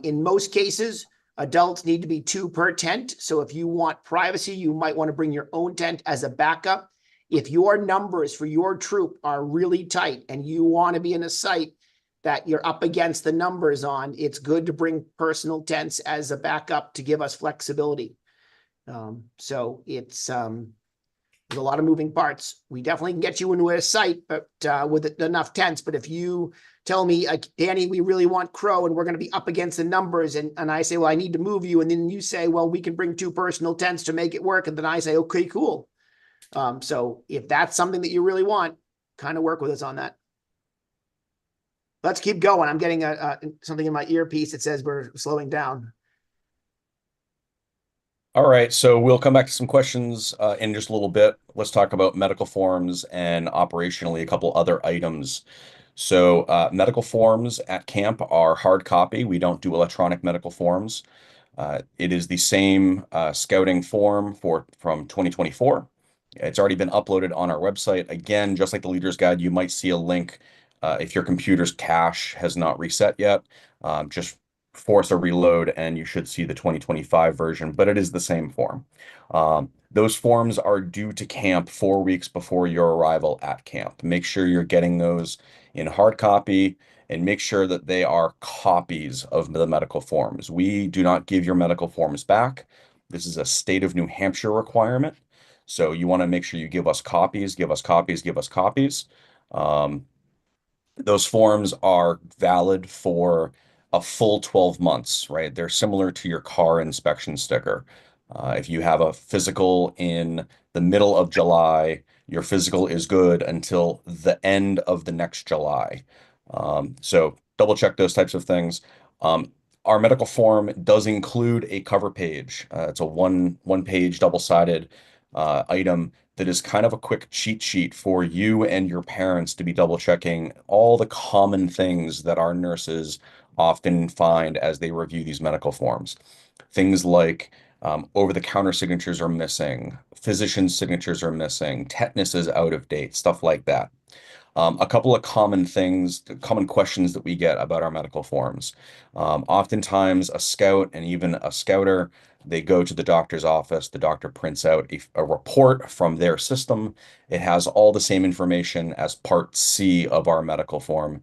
In most cases, adults need to be 2 per tent. So if you want privacy, you might want to bring your own tent as a backup. If your numbers for your troop are really tight and you want to be in a site that you're up against the numbers on, it's good to bring personal tents as a backup to give us flexibility. So it's there's a lot of moving parts. We definitely can get you into a site, but with enough tents. But if you tell me, Danny, we really want Crow and we're going to be up against the numbers, and I say, well, I need to move you, and then you say, well, we can bring 2 personal tents to make it work, and then I say, okay, cool. So if that's something that you really want, kind of work with us on that. Let's keep going. I'm getting something in my earpiece that says we're slowing down. All right, so we'll come back to some questions in just a little bit. Let's talk about medical forms and operationally a couple other items. So medical forms at camp are hard copy. We don't do electronic medical forms. It is the same scouting form from 2024. It's already been uploaded on our website. Again, just like the leader's guide, you might see a link if your computer's cache has not reset yet. Just force a reload and you should see the 2025 version, but it is the same form. Those forms are due to camp 4 weeks before your arrival at camp. Make sure you're getting those in hard copy and make sure that they are copies of the medical forms. We do not give your medical forms back. This is a state of New Hampshire requirement. So you want to make sure you give us copies, give us copies, give us copies. Um, those forms are valid for a full 12 months, right? They're similar to your car inspection sticker. If you have a physical in the middle of July, your physical is good until the end of the next July. So double check those types of things. Um, our medical form does include a cover page. It's a one page double-sided item that is kind of a quick cheat sheet for you and your parents to be double checking all the common things that our nurses often find as they review these medical forms. Things like over-the-counter signatures are missing, physician signatures are missing, tetanus is out of date, stuff like that. A couple of common things, common questions that we get about our medical forms. Oftentimes, a scout and even a scouter, they go to the doctor's office. The doctor prints out a report from their system. It has all the same information as Part C of our medical form.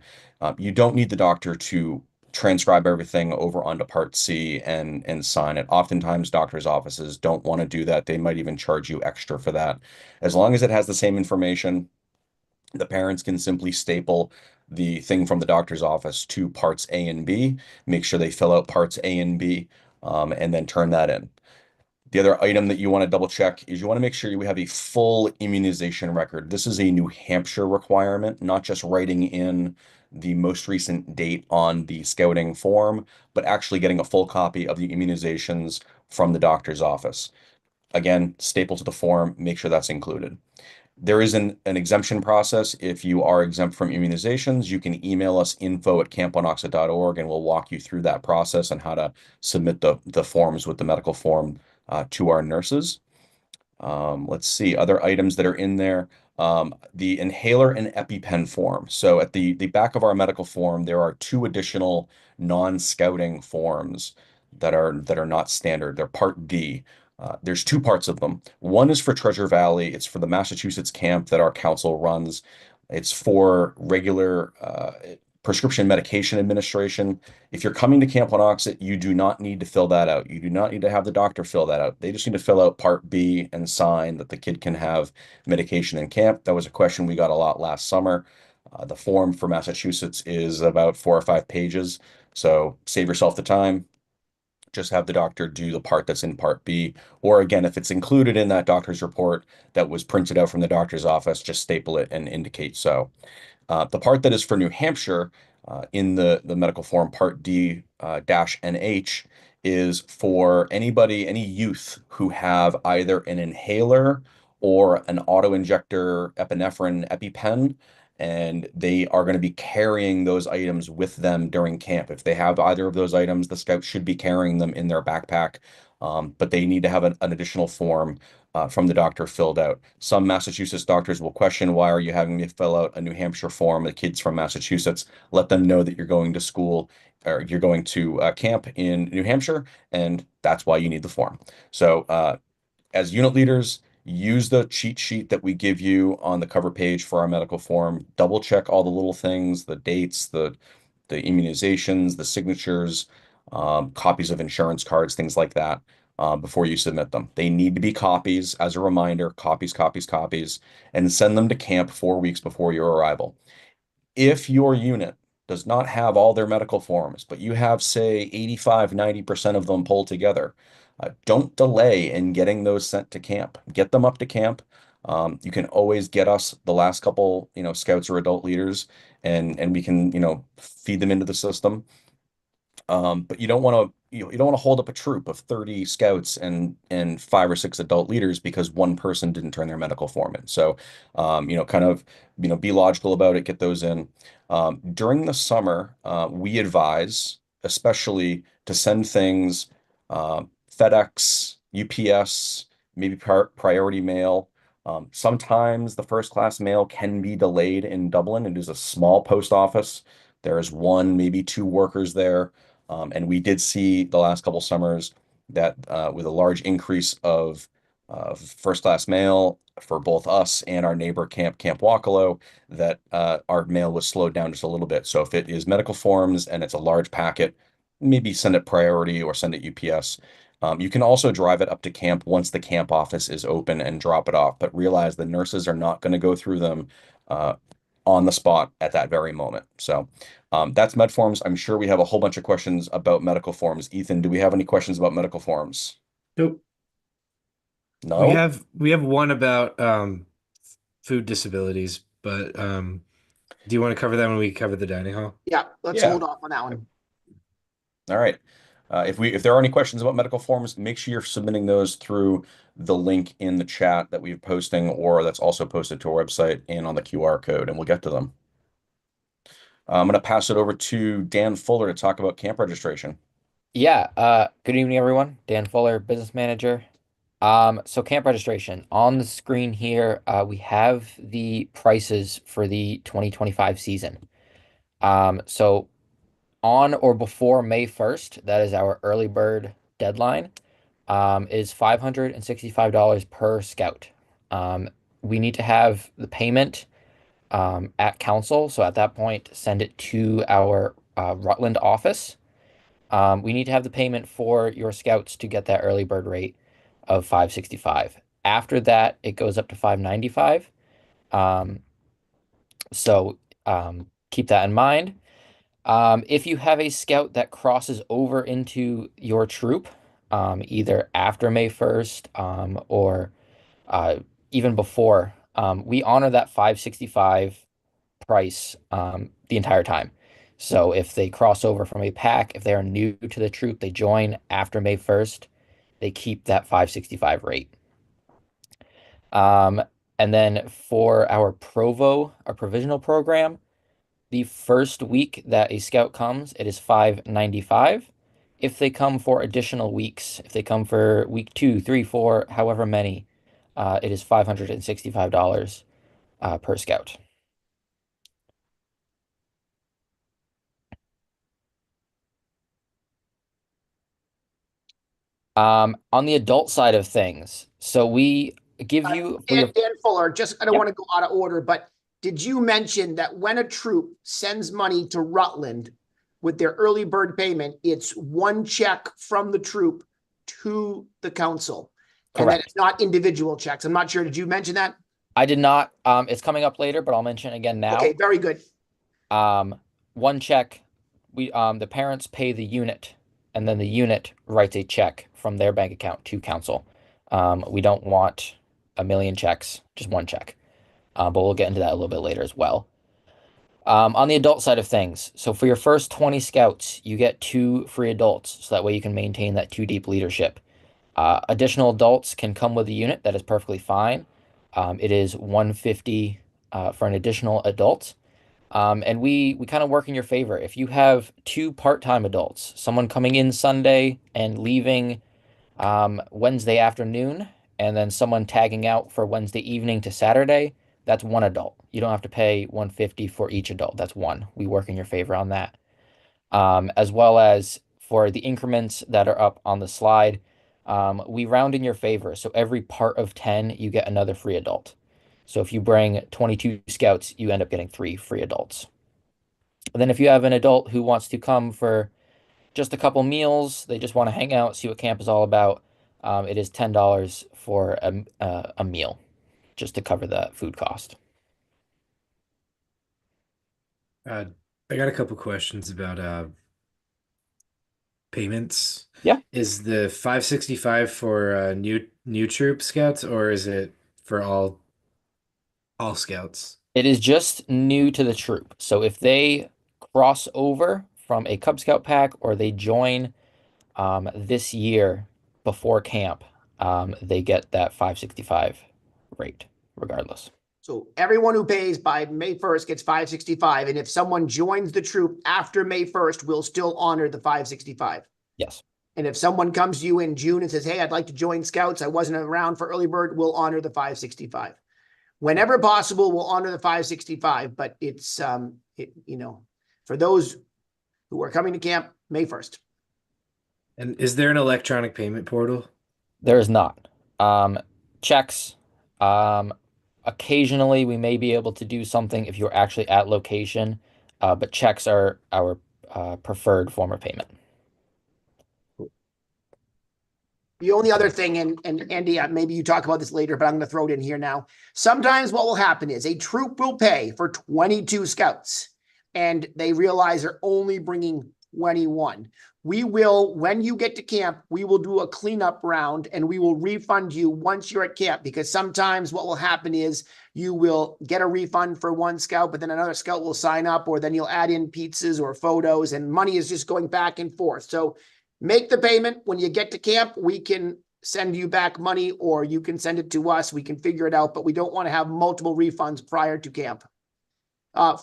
You don't need the doctor to transcribe everything over onto Part C and sign it. Oftentimes, doctors' offices don't want to do that. They might even charge you extra for that. As long as it has the same information, the parents can simply staple the thing from the doctor's office to parts A and B, make sure they fill out parts A and B, and then turn that in. The other item that you want to double check is you want to make sure you have a full immunization record. This is a New Hampshire requirement, not just writing in the most recent date on the scouting form, but actually getting a full copy of the immunizations from the doctor's office. Again, staple to the form, make sure that's included. There is an exemption process. If you are exempt from immunizations, you can email us info@campwanocksett.org and we'll walk you through that process and how to submit the forms with the medical form to our nurses. Let's see, other items that are in there. The inhaler and EpiPen form. So at the back of our medical form, there are two additional non-scouting forms that are not standard. They're Part D. There's two parts of them. One is for Treasure Valley. It's for the Massachusetts camp that our council runs. It's for regular prescription medication administration. If you're coming to Camp Wanocksett, you do not need to fill that out. You do not need to have the doctor fill that out. They just need to fill out Part B and sign that the kid can have medication in camp. That was a question we got a lot last summer. The form for Massachusetts is about 4 or 5 pages. So save yourself the time. Just have the doctor do the part that's in Part B. Or again, if it's included in that doctor's report that was printed out from the doctor's office, just staple it and indicate so. The part that is for New Hampshire in the medical form, Part D dash NH, is for anybody, any youth who have either an inhaler or an auto-injector epinephrine EpiPen, and they are going to be carrying those items with them during camp. If they have either of those items, the scouts should be carrying them in their backpack, but they need to have an additional form from the doctor filled out. Some Massachusetts doctors will question, why are you having me fill out a New Hampshire form? The kids from Massachusetts, let them know that you're going to school or you're going to camp in New Hampshire, and that's why you need the form. So as unit leaders, use the cheat sheet that we give you on the cover page for our medical form. Double check all the little things, the dates, the immunizations, the signatures, copies of insurance cards, things like that, before you submit them. They need to be copies, as a reminder, copies, copies, copies, and send them to camp 4 weeks before your arrival. If your unit does not have all their medical forms, but you have, say, 85, 90% of them pulled together, don't delay in getting those sent to camp. Get them up to camp. You can always get us the last couple, scouts or adult leaders, and we can, feed them into the system. But you don't want to you don't want to hold up a troop of 30 scouts and 5 or 6 adult leaders because one person didn't turn their medical form in. So, kind of, be logical about it, get those in. During the summer, we advise, especially to send things FedEx, UPS, maybe priority mail. Sometimes the first class mail can be delayed in Dublin. It is a small post office. There is one, maybe two workers there. And we did see the last couple summers that with a large increase of first class mail for both us and our neighbor Camp Wanocksett, that our mail was slowed down just a little bit. So if it is medical forms and it's a large packet, maybe send it priority or send it UPS. You can also drive it up to camp once the camp office is open and drop it off, but realize the nurses are not going to go through them uh, on the spot at that very moment. So that's med forms. I'm sure we have a whole bunch of questions about medical forms. Ethan, do we have any questions about medical forms? Nope. No? We have one about food disabilities, but do you want to cover that when we cover the dining hall? Yeah, let's Yeah. hold off on that one. All right. If there are any questions about medical forms, make sure you're submitting those through the link in the chat that we're posting, or that's also posted to our website and on the QR code, and we'll get to them. I'm going to pass it over to Dan Fuller to talk about camp registration. Yeah, good evening, everyone. Dan Fuller, business manager. So camp registration. On the screen here, we have the prices for the 2025 season. So on or before May 1st, that is our early bird deadline, is $565 per scout. We need to have the payment at council. So at that point, send it to our Rutland office. We need to have the payment for your scouts to get that early bird rate of 565. After that, it goes up to 595. Um, so keep that in mind. If you have a scout that crosses over into your troop, either after May 1st, or uh, even before, we honor that 565 price the entire time. So if they cross over from a pack, if they are new to the troop, they join after May 1st, they keep that 565 rate. Um, and then for our Provo, our provisional program, the first week that a scout comes, it is 595. If they come for additional weeks, if they come for week 2, 3, 4, however many, it is $565 per scout. On the adult side of things, so we give you for your Dan Fuller, just I don't Yep. want to go out of order, but did you mention that when a troop sends money to Rutland with their early bird payment, it's one check from the troop to the council, and that correct. it's not individual checks? I'm not sure. Did you mention that? I did not. It's coming up later, but I'll mention it again now. Okay, very good. One check, the parents pay the unit, and then the unit writes a check from their bank account to council. We don't want a million checks, just one check. But we'll get into that a little bit later as well. On the adult side of things, so for your first 20 scouts, you get 2 free adults, so that way you can maintain that 2 deep leadership. Additional adults can come with a unit, that is perfectly fine. It is 150 for an additional adult. And we kind of work in your favor. If you have 2 part-time adults, someone coming in Sunday and leaving Wednesday afternoon, and then someone tagging out for Wednesday evening to Saturday, that's 1 adult. You don't have to pay 150 for each adult. That's 1. We work in your favor on that. As well as for the increments that are up on the slide, we round in your favor. So every part of 10, you get another free adult. So if you bring 22 scouts, you end up getting 3 free adults. And then if you have an adult who wants to come for just a couple meals, they just want to hang out, see what camp is all about, it is $10 for a meal, just to cover the food cost. I got a couple questions about payments. Yeah. Is the 565 for new troop scouts, or is it for all scouts? It is just new to the troop. So if they cross over from a Cub Scout pack or they join This year, before camp, they get that 565 rate regardless. So everyone who pays by May 1st gets 565. And if someone joins the troop after May 1st, we'll still honor the 565. Yes. And if someone comes to you in June and says, hey, I'd like to join Scouts, I wasn't around for early bird, we'll honor the 565. Whenever possible, we'll honor the 565, but it's, for those who are coming to camp, May 1st. And is there an electronic payment portal? There is not. Checks. Occasionally, we may be able to do something if you're actually at location, but checks are our preferred form of payment. The only other thing, and Andy, maybe you talk about this later, but I'm going to throw it in here now. Sometimes what will happen is a troop will pay for 22 Scouts, and they realize they're only bringing 21. We will, when you get to camp, we will do a cleanup round and we will refund you once you're at camp, because sometimes what will happen is you will get a refund for one Scout, but then another Scout will sign up, or then you'll add in pizzas or photos, and money is just going back and forth. So make the payment. When you get to camp, we can send you back money, or you can send it to us. We can figure it out, but we don't want to have multiple refunds prior to camp.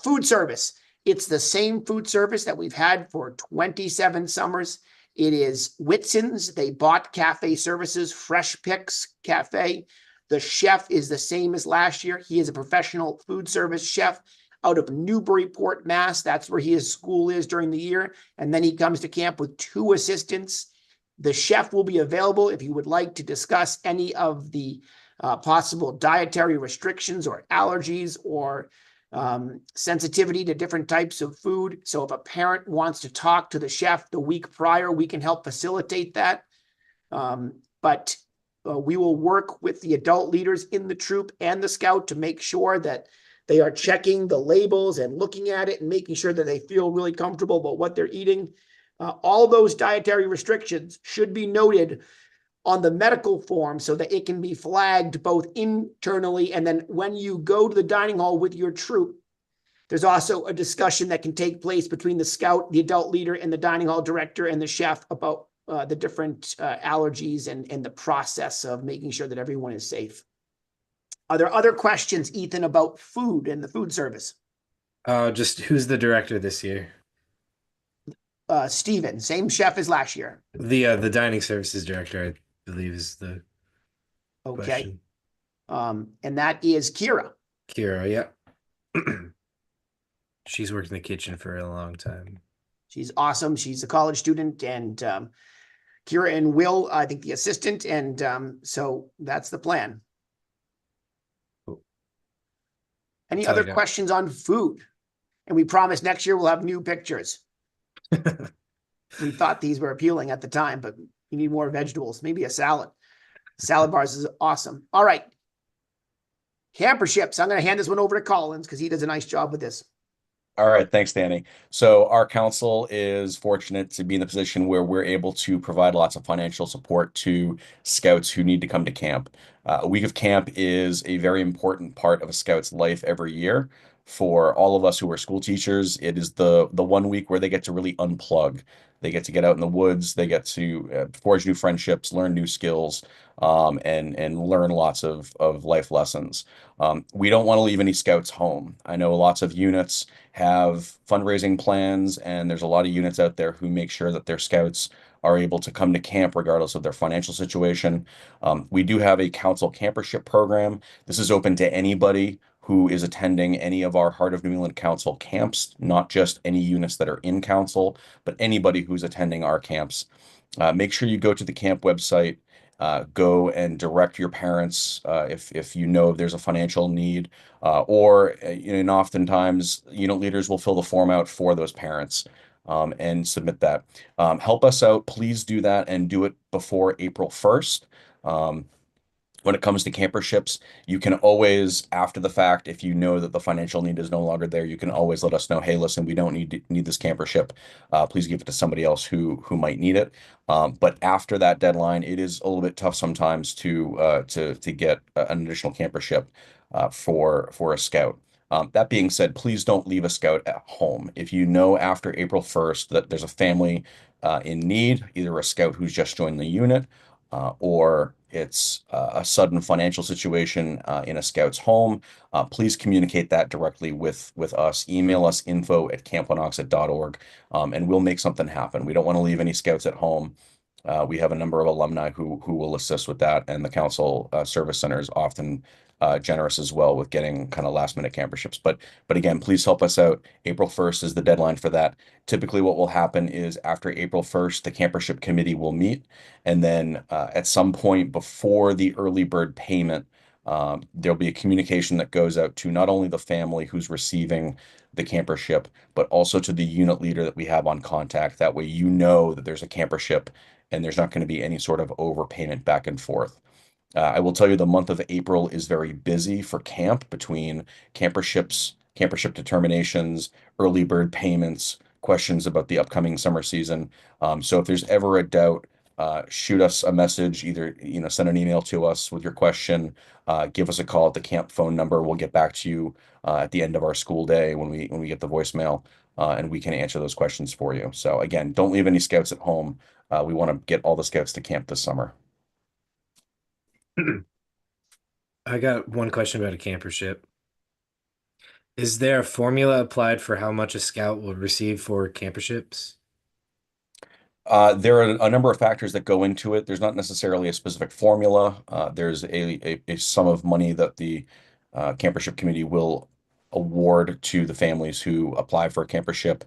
Food service. It's the same food service that we've had for 27 summers. It is Whitson's. They bought cafe services, Fresh Picks Cafe. The chef is the same as last year. He is a professional food service chef out of Newburyport, Mass. That's where his school is during the year. And then he comes to camp with 2 assistants. The chef will be available if you would like to discuss any of the possible dietary restrictions or allergies or sensitivity to different types of food. So if a parent wants to talk to the chef the week prior, we can help facilitate that. But we will work with the adult leaders in the troop and the Scout to make sure that they are checking the labels and looking at it and making sure that they feel really comfortable about what they're eating. All those dietary restrictions should be noted on the medical form so that it can be flagged both internally, and then when you go to the dining hall with your troop, there's also a discussion that can take place between the Scout, the adult leader, and the dining hall director and the chef about the different allergies and the process of making sure that everyone is safe. Are there other questions, Ethan, about food and the food service? Just who's the director this year? Steven, same chef as last year. The dining services director, I believe, is the Okay. question. And that is Kira. Kira, yeah. She's worked in the kitchen for a long time. She's awesome. She's a college student, and Kira and Will, I think, the assistant. And so that's the plan. Cool. Any That's all I other got. questions on food? And we promise next year we'll have new pictures. We thought these were appealing at the time, but you need more vegetables, maybe a salad. Salad bars is awesome. All right. Camperships. I'm going to hand this one over to Collins because he does a nice job with this. All right, thanks, Danny. So our council is fortunate to be in the position where we're able to provide lots of financial support to Scouts who need to come to camp. A week of camp is a very important part of a Scout's life every year. For all of us who are school teachers, it is the 1 week where they get to really unplug. They get to get out in the woods. They get to forge new friendships, learn new skills, and learn lots of life lessons. We don't want to leave any Scouts home. I know lots of units have fundraising plans, and there's a lot of units out there who make sure that their Scouts are able to come to camp regardless of their financial situation. We do have a council campership program. This is open to anybody who is attending any of our Heart of New England Council camps, not just any units that are in council, but anybody who's attending our camps. Make sure you go to the camp website, go and direct your parents if you know there's a financial need, or and oftentimes unit leaders will fill the form out for those parents and submit that. Help us out, please do that, and do it before April 1st. When it comes to camperships, you can always, after the fact, if you know that the financial need is no longer there, you can always let us know, hey, listen, we don't need this campership. Please give it to somebody else who might need it. But after that deadline, it is a little bit tough sometimes to get an additional campership for a Scout. That being said, please don't leave a scout at home. If you know after April 1st that there's a family in need, either a scout who's just joined the unit, or it's a sudden financial situation in a scout's home, please communicate that directly with us. Email us info@campwanocksett.org, and we'll make something happen. We don't want to leave any scouts at home. We have a number of alumni who will assist with that, and the council service center is often generous as well with getting kind of last minute camperships. But again, please help us out. April 1st is the deadline for that. Typically, what will happen is after April 1st, the campership committee will meet, and then at some point before the early bird payment, there'll be a communication that goes out to not only the family who's receiving the campership, but also to the unit leader that we have on contact. That way, you know that there's a campership and there's not going to be any sort of overpayment back and forth. I will tell you the month of April is very busy for camp between camperships, campership determinations, early bird payments, questions about the upcoming summer season. So if there's ever a doubt, shoot us a message, either send an email to us with your question, give us a call at the camp phone number. We'll get back to you at the end of our school day when we get the voicemail, and we can answer those questions for you. So again, don't leave any scouts at home. We want to get all the scouts to camp this summer. I got one question about a campership. Is there a formula applied for how much a scout will receive for camperships? There are a number of factors that go into it. There's not necessarily a specific formula. There's a sum of money that the campership committee will award to the families who apply for a campership,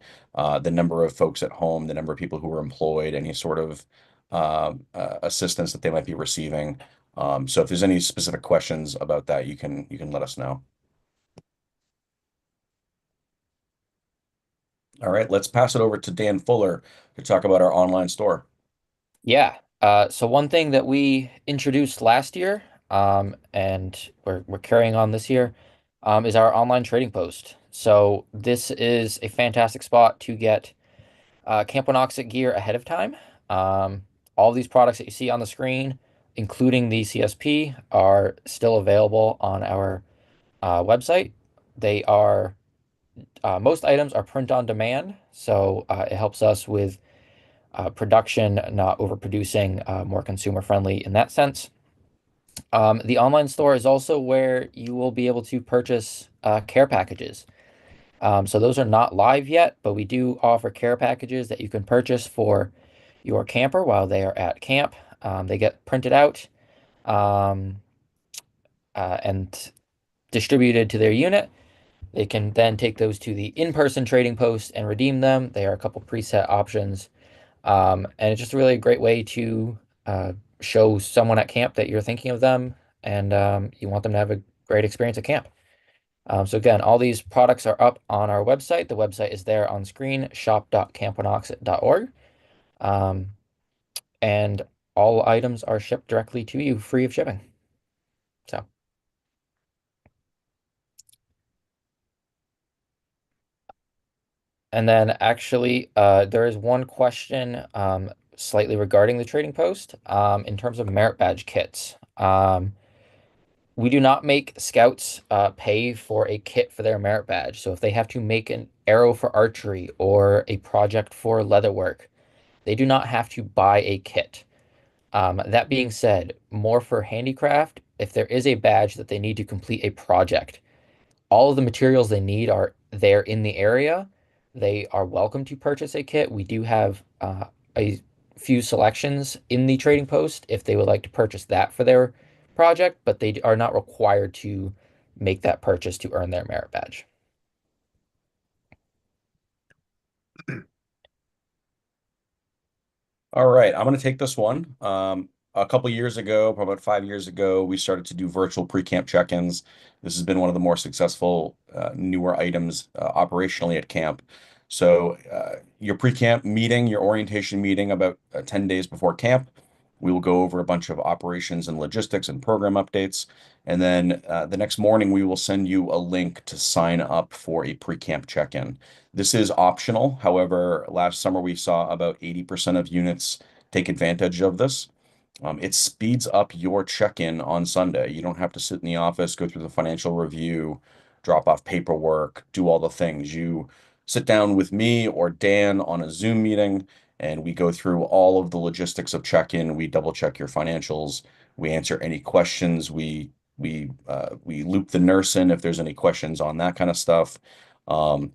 the number of folks at home, the number of people who are employed, any sort of assistance that they might be receiving. So if there's any specific questions about that, you can let us know. All right, let's pass it over to Dan Fuller to talk about our online store. Yeah. So one thing that we introduced last year, and we're carrying on this year, is our online trading post. So this is a fantastic spot to get Camp Wanocksett gear ahead of time. All these products that you see on the screen, including the CSP, are still available on our website. They are most items are print on demand, so it helps us with production, not overproducing, more consumer friendly in that sense. The online store is also where you will be able to purchase care packages. So those are not live yet, but we do offer care packages that you can purchase for your camper while they are at camp. They get printed out and distributed to their unit. They can then take those to the in-person trading post and redeem them. They are a couple preset options. And it's just really a great way to show someone at camp that you're thinking of them and you want them to have a great experience at camp. So again, all these products are up on our website. The website is there on screen, shop.campwanocksett.org. And all items are shipped directly to you free of shipping. So. And then actually, there is one question slightly regarding the trading post in terms of merit badge kits. We do not make scouts pay for a kit for their merit badge. So if they have to make an arrow for archery or a project for leatherwork, they do not have to buy a kit. That being said, more for handicraft, if there is a badge that they need to complete a project, all of the materials they need are there in the area. They are welcome to purchase a kit. We do have a few selections in the trading post if they would like to purchase that for their project, but they are not required to make that purchase to earn their merit badge. All right, I'm going to take this one. A couple years ago, probably about 5 years ago, we started to do virtual pre-camp check-ins. This has been one of the more successful newer items operationally at camp. So your pre-camp meeting, your orientation meeting about 10 days before camp, we will go over a bunch of operations and logistics and program updates. And then the next morning, we will send you a link to sign up for a pre-camp check-in. This is optional. However, last summer we saw about 80% of units take advantage of this. It speeds up your check-in on Sunday. You don't have to sit in the office, go through the financial review, drop off paperwork, do all the things. You sit down with me or Dan on a Zoom meeting, and we go through all of the logistics of check-in. We double check your financials. We answer any questions. We loop the nurse in if there's any questions on that kind of stuff. And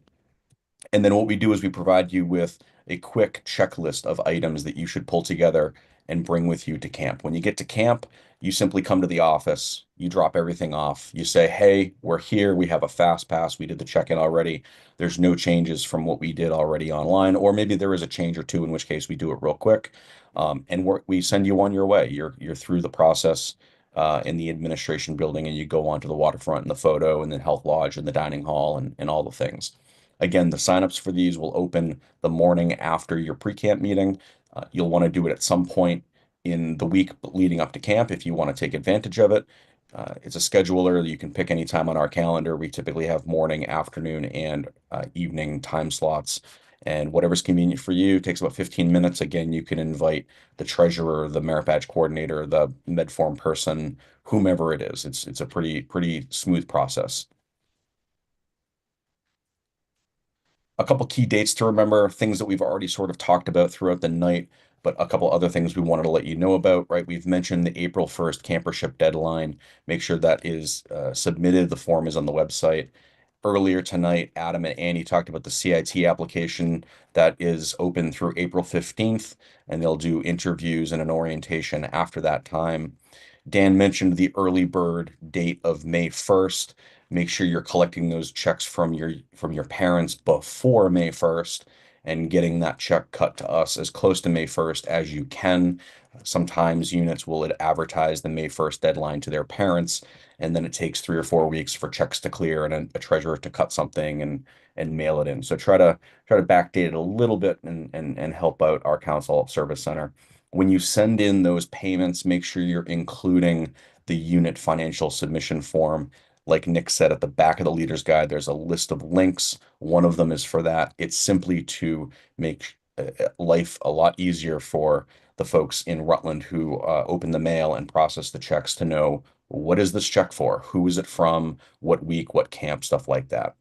then what we do is we provide you with a quick checklist of items that you should pull together and bring with you to camp. When you get to camp, you simply come to the office, you drop everything off, you say, hey, we're here, we have a fast pass, we did the check-in already. There's no changes from what we did already online, or maybe there is a change or two, in which case we do it real quick. And we send you on your way. You're through the process in the administration building, and you go onto the waterfront and the photo and the health lodge and the dining hall and all the things. Again, the signups for these will open the morning after your pre-camp meeting. You'll want to do it at some point in the week leading up to camp if you want to take advantage of it. It's a scheduler. You can pick any time on our calendar. We typically have morning, afternoon, and evening time slots. And whatever's convenient for you takes about 15 minutes. Again, you can invite the treasurer, the merit badge coordinator, the MedForm person, whomever it is. It's a pretty smooth process. A couple key dates to remember, things that we've already sort of talked about throughout the night, but a couple other things we wanted to let you know about, right? We've mentioned the April 1st Campership deadline. Make sure that is submitted. The form is on the website. Earlier tonight, Adam and Annie talked about the CIT application that is open through April 15th, and they'll do interviews and an orientation after that time. Dan mentioned the early bird date of May 1st. Make sure you're collecting those checks from your parents before May 1st and getting that check cut to us as close to May 1st as you can. Sometimes units will advertise the May 1st deadline to their parents, and then it takes 3 or 4 weeks for checks to clear and a treasurer to cut something and mail it in. So try to backdate it a little bit and help out our council service center. When you send in those payments, make sure you're including the unit financial submission form. Like Nick said, at the back of the leader's guide, there's a list of links. One of them is for that. It's simply to make life a lot easier for the folks in Rutland who open the mail and process the checks to know, what is this check for? Who is it from? What week? What camp? Stuff like that.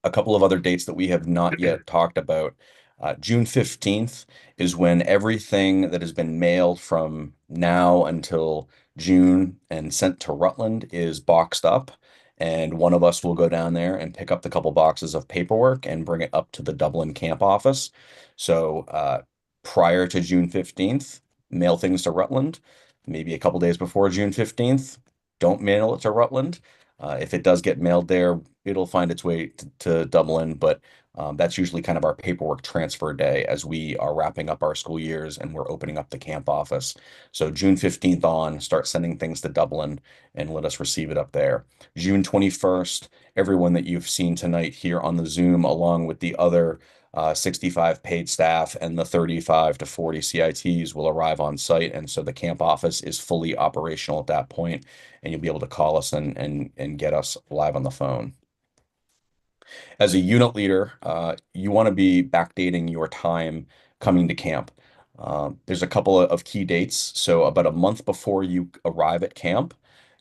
A couple of other dates that we have not yet talked about. June 15th is when everything that has been mailed from now until June and sent to Rutland is boxed up. And one of us will go down there and pick up the couple boxes of paperwork and bring it up to the Dublin camp office. So prior to June 15th, mail things to Rutland. Maybe a couple days before June 15th, don't mail it to Rutland. If it does get mailed there, it'll find its way to Dublin, but that's usually kind of our paperwork transfer day as we are wrapping up our school years and we're opening up the camp office. So June 15th on, start sending things to Dublin and let us receive it up there. June 21st, everyone that you've seen tonight here on the Zoom, along with the other 65 paid staff and the 35 to 40 CITs will arrive on site. And so the camp office is fully operational at that point, and you'll be able to call us and get us live on the phone. As a unit leader, you want to be backdating your time coming to camp. There's a couple of key dates. So about a month before you arrive at camp,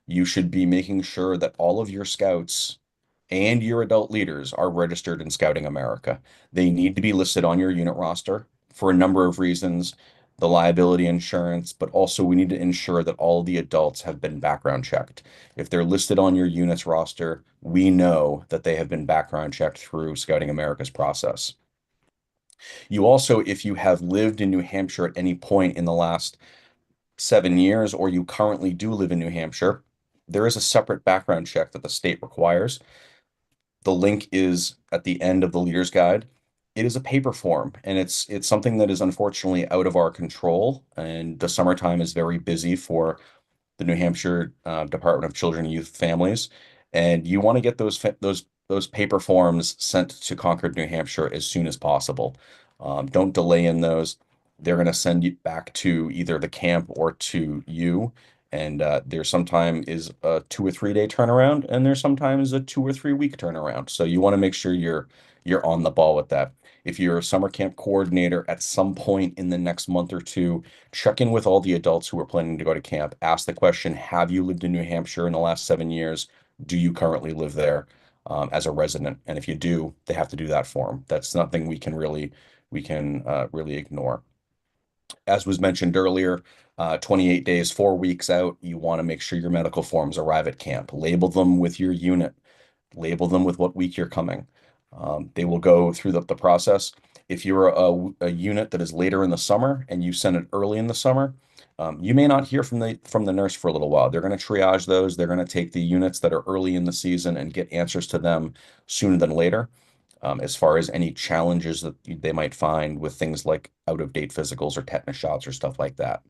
you should be making sure that all of your scouts and your adult leaders are registered in Scouting America. They need to be listed on your unit roster for a number of reasons, the liability insurance, but also we need to ensure that all the adults have been background checked. If they're listed on your unit's roster, we know that they have been background checked through Scouting America's process. You also, if you have lived in New Hampshire at any point in the last 7 years, or you currently do live in New Hampshire, there is a separate background check that the state requires. The link is at the end of the leader's guide. It is a paper form, and it's something that is unfortunately out of our control. And the summertime is very busy for the New Hampshire Department of Children, Youth, Families, and you want to get those paper forms sent to Concord, New Hampshire as soon as possible. Don't delay in those. They're going to send you back to either the camp or to you. And there sometimes is a 2 or 3 day turnaround, and there's sometimes a 2 or 3 week turnaround. So you want to make sure you're on the ball with that. If you're a summer camp coordinator at some point in the next month or two, check in with all the adults who are planning to go to camp. Ask the question, have you lived in New Hampshire in the last 7 years? Do you currently live there? as a resident. And if you do, they have to do that form. That's nothing we can really ignore. As was mentioned earlier, 28 days, 4 weeks out, you want to make sure your medical forms arrive at camp. Label them with your unit, label them with what week you're coming. They will go through the process. If you're a unit that is later in the summer and you send it early in the summer, you may not hear from the nurse for a little while. They're going to triage those. They're going to take the units that are early in the season and get answers to them sooner than later. As far as any challenges that they might find with things like out-of-date physicals or tetanus shots or stuff like that.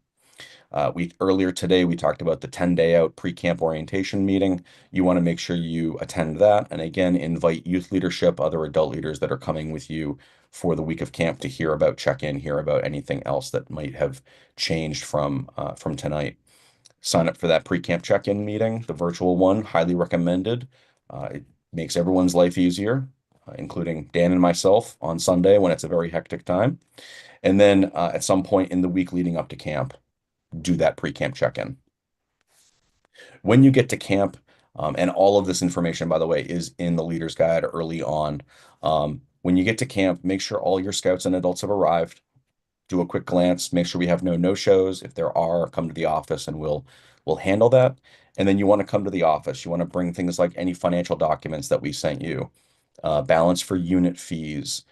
We earlier today we talked about the 10-day out pre-camp orientation meeting. You want to make sure you attend that, and again invite youth leadership, other adult leaders that are coming with you for the week of camp to hear about check-in, hear about anything else that might have changed from tonight. Sign up for that pre-camp check-in meeting, the virtual one, highly recommended. It makes everyone's life easier, including Dan and myself on Sunday when it's a very hectic time. And then at some point in the week leading up to camp, do that pre-camp check-in. When you get to camp, and all of this information, by the way, is in the leader's guide early on. When you get to camp, make sure all your scouts and adults have arrived. Do a quick glance, make sure we have no no-shows. If there are, come to the office and we'll handle that. And then you want to come to the office. You want to bring things like any financial documents that we sent you, balance for unit fees,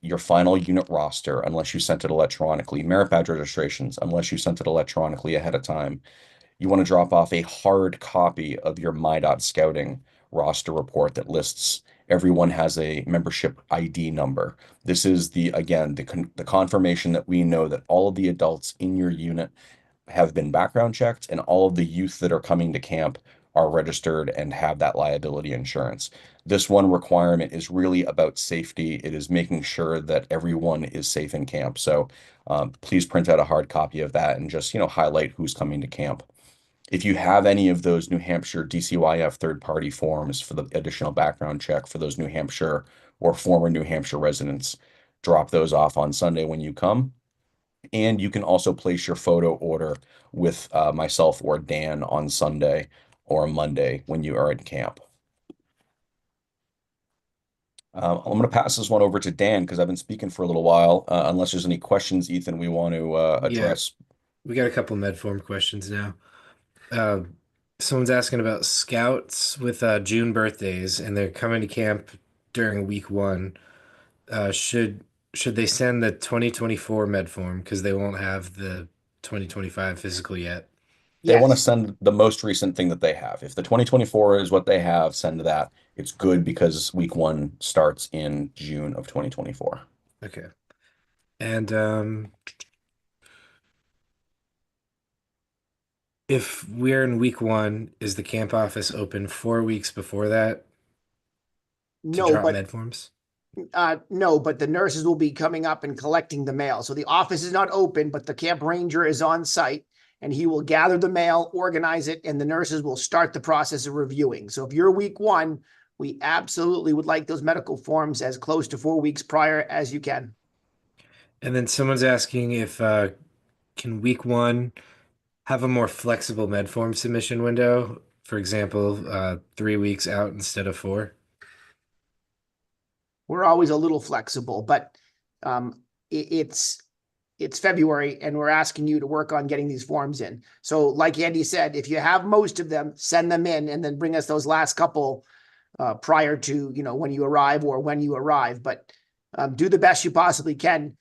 your final unit roster, unless you sent it electronically, merit badge registrations, unless you sent it electronically ahead of time. You want to drop off a hard copy of your My.Scouting roster report that lists everyone has a membership ID number. This is again, the confirmation that we know that all of the adults in your unit have been background checked and all of the youth that are coming to camp are registered and have that liability insurance. This one requirement is really about safety. It is making sure that everyone is safe in camp. So please print out a hard copy of that and just, highlight who's coming to camp. If you have any of those New Hampshire DCYF third-party forms for the additional background check for those New Hampshire or former New Hampshire residents, drop those off on Sunday when you come. And you can also place your photo order with myself or Dan on Sunday or Monday when you are at camp. I'm going to pass this one over to Dan because I've been speaking for a little while. Unless there's any questions, Ethan, we want to address. We got a couple MedForm questions now. Someone's asking about scouts with June birthdays, and they're coming to camp during week 1. Should they send the 2024 MedForm because they won't have the 2025 physical yet? They want to Yes. send the most recent thing that they have. If the 2024 is what they have, send that. It's good because week 1 starts in June of 2024. Okay. And if we're in week 1, is the camp office open 4 weeks before that to No, drop but MedForms? no, but the nurses will be coming up and collecting the mail. So the office is not open, but the camp ranger is on site and he will gather the mail, organize it, and the nurses will start the process of reviewing. So if you're week 1, we absolutely would like those medical forms as close to 4 weeks prior as you can. And then someone's asking if can week 1 have a more flexible MedForm submission window? For example, 3 weeks out instead of 4? We're always a little flexible, but it's February and we're asking you to work on getting these forms in. So like Andy said, if you have most of them, send them in and then bring us those last couple prior to, when you arrive or when you arrive, but do the best you possibly can.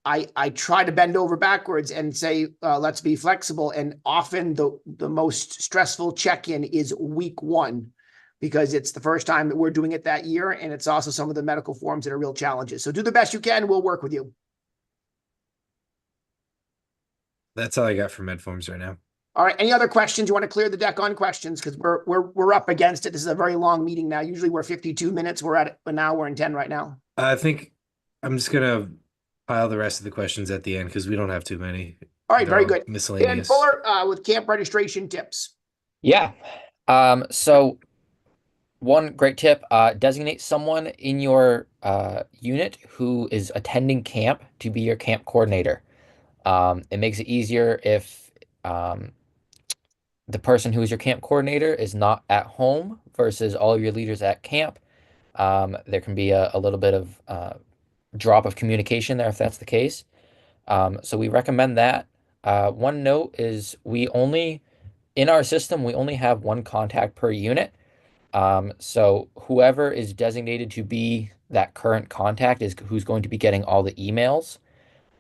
I try to bend over backwards and say, let's be flexible. And often the most stressful check-in is week 1 because it's the first time that we're doing it that year. And it's also some of the medical forms that are real challenges. So do the best you can. We'll work with you. That's all I got for MedForms right now. All right. Any other questions? You want to clear the deck on questions? Because we're up against it. This is a very long meeting now. Usually we're 52 minutes. We're at an hour and 10 right now. I think I'm just gonna pile the rest of the questions at the end because we don't have too many. All right. They're Very all good. Dan miscellaneous. Fuller with camp registration tips. Yeah. So one great tip, designate someone in your unit who is attending camp to be your camp coordinator. It makes it easier if the person who is your camp coordinator is not at home versus all of your leaders at camp, there can be a little bit of drop of communication there if that's the case. So we recommend that. One note is in our system, we only have one contact per unit. So whoever is designated to be that current contact is who's going to be getting all the emails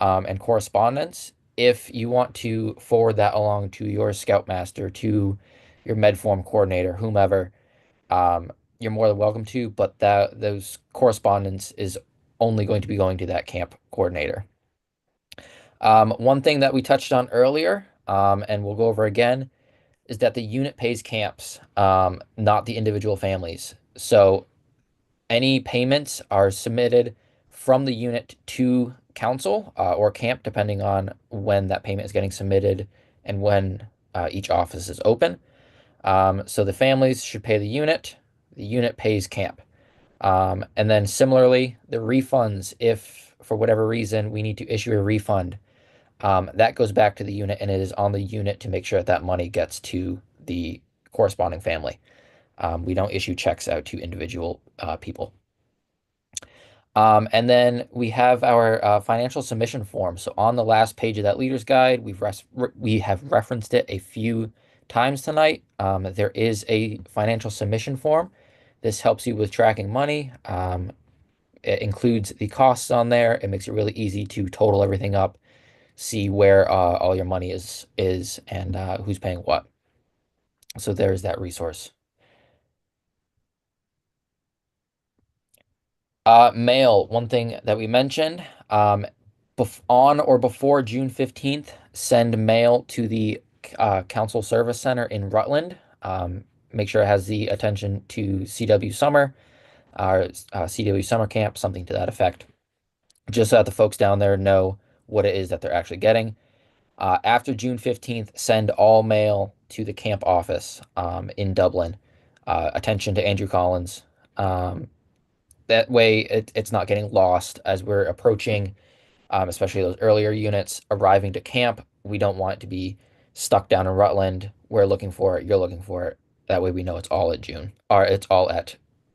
and correspondence. If you want to forward that along to your scoutmaster, to your medform coordinator, whomever, you're more than welcome to, but those correspondence is only going to be going to that camp coordinator. One thing that we touched on earlier, and we'll go over again, is that the unit pays camps, not the individual families. So any payments are submitted from the unit to council or camp, depending on when that payment is getting submitted and when each office is open. So the families should pay the unit pays camp. And then similarly, the refunds, if for whatever reason we need to issue a refund, that goes back to the unit and it is on the unit to make sure that that money gets to the corresponding family. We don't issue checks out to individual people. And then we have our financial submission form. So on the last page of that leader's guide, we have referenced it a few times tonight. There is a financial submission form. This helps you with tracking money. It includes the costs on there. It makes it really easy to total everything up, see where all your money is and who's paying what. So there's that resource. Mail, one thing that we mentioned, on or before June 15th, send mail to the Council Service Center in Rutland. Make sure it has the attention to CW Summer, or CW Summer Camp, something to that effect, just so that the folks down there know what it is that they're actually getting. After June 15th, send all mail to the camp office in Dublin. Attention to Andrew Collins. That way it's not getting lost as we're approaching, especially those earlier units arriving to camp. We don't want it to be stuck down in Rutland. We're looking for it. You're looking for it. That way we know it's all at June, or it's all at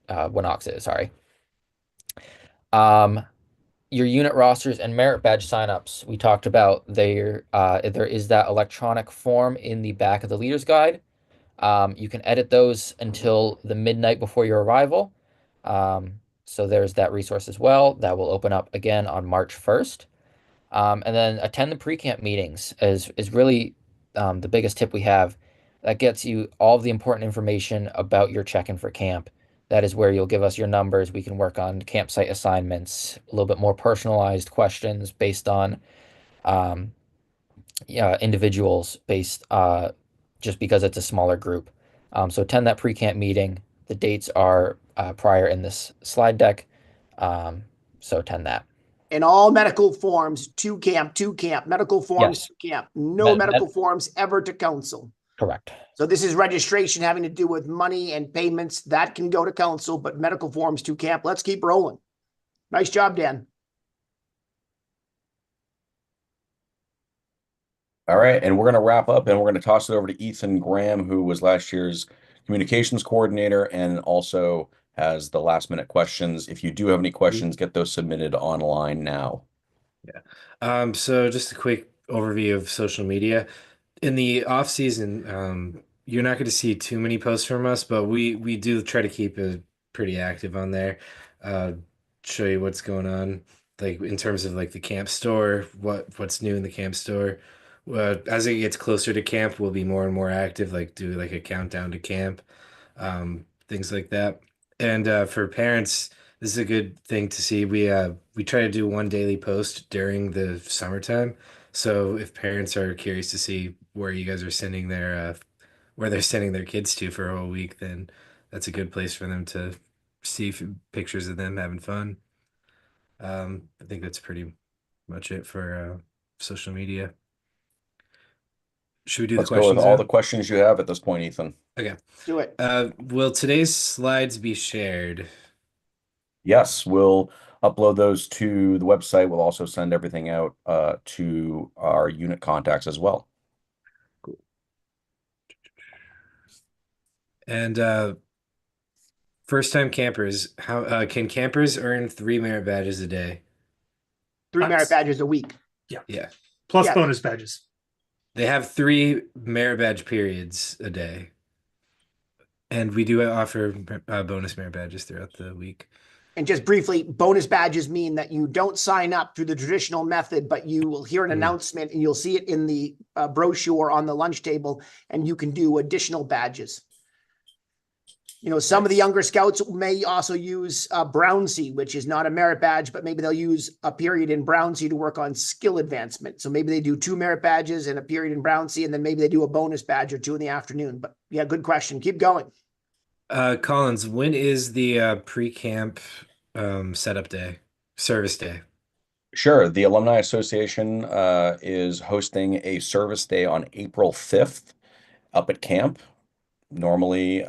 Wanocksett, sorry. Your unit rosters and merit badge signups. We talked about there is that electronic form in the back of the leader's guide. You can edit those until the midnight before your arrival. So there's that resource as well. That will open up again on March 1st. And then attend the pre-camp meetings is really the biggest tip we have. That gets you all of the important information about your check-in for camp. That is where you'll give us your numbers. We can work on campsite assignments, a little bit more personalized questions based on individuals based just because it's a smaller group. So attend that pre-camp meeting. The dates are prior in this slide deck. So attend that. And all medical forms to camp, medical forms Yes. to camp. No medical forms ever to council. Correct. So this is registration having to do with money and payments. That can go to council, but medical forms to camp. Let's keep rolling. Nice job, Dan. All right, and we're going to wrap up and we're going to toss it over to Ethan Graham, who was last year's communications coordinator and also has the last minute questions. If you do have any questions, get those submitted online now. Yeah. So just a quick overview of social media. In the off season, you're not going to see too many posts from us, but we do try to keep it pretty active on there. Show you what's going on, like in terms of like the camp store, what's new in the camp store. As it gets closer to camp, we'll be more and more active, like do like a countdown to camp, things like that. And for parents, this is a good thing to see. We try to do one daily post during the summertime. So if parents are curious to see where you guys are sending where they're sending their kids to for a whole week, then that's a good place for them to see pictures of them having fun. I think that's pretty much it for social media. Should we do Let's the go with questions all now? the questions you have at this point, Ethan. Okay. Do it. Will today's slides be shared? Yes, we'll upload those to the website. We'll also send everything out to our unit contacts as well. And first-time campers, how can campers earn 3 merit badges a day? 3 merit badges a week. Yeah. Plus Yeah. bonus badges. They have 3 merit badge periods a day. And we do offer bonus merit badges throughout the week. And just briefly, bonus badges mean that you don't sign up through the traditional method, but you will hear an announcement and you'll see it in the brochure on the lunch table, and you can do additional badges. You know, some of the younger scouts may also use Brown Sea, which is not a merit badge, but maybe they'll use a period in Brown Sea to work on skill advancement. So maybe they do 2 merit badges and a period in Brown Sea, and then maybe they do a bonus badge or 2 in the afternoon. But yeah, good question. Keep going. Collins, when is the pre-camp setup day, service day? Sure. The Alumni Association is hosting a service day on April 5th up at camp. Normally,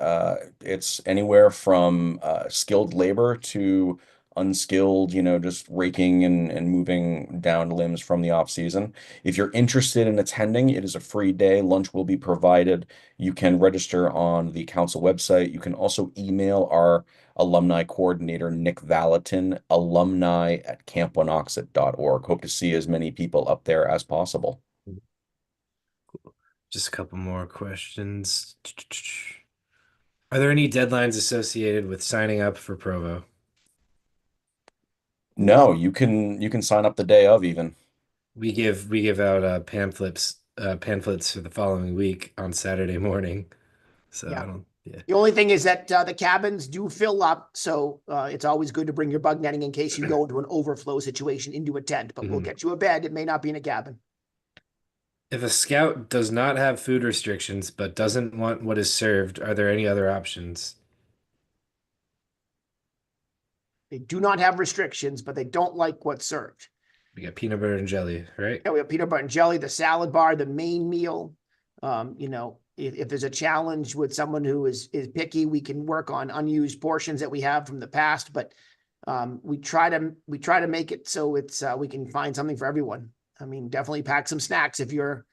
it's anywhere from skilled labor to unskilled, just raking and moving down limbs from the off season. If you're interested in attending, it is a free day. Lunch will be provided. You can register on the council website. You can also email our alumni coordinator, Nick Valentin, alumni@campwanocksett.org. Hope to see as many people up there as possible. Just a couple more questions. Are there any deadlines associated with signing up for Provo? No, you can sign up the day of even. We give out pamphlets for the following week on Saturday morning. So Yeah. I don't. Yeah. The only thing is that the cabins do fill up, so it's always good to bring your bug netting in case you go into an overflow situation into a tent. But we'll get you a bed. It may not be in a cabin. If a scout does not have food restrictions but doesn't want what is served, are there any other options? They do not have restrictions, but they don't like what's served. We got peanut butter and jelly, right? Yeah, we have peanut butter and jelly, the salad bar, the main meal. If there's a challenge with someone who is picky, we can work on unused portions that we have from the past. But we try to make it so it's we can find something for everyone. I mean, definitely pack some snacks if you're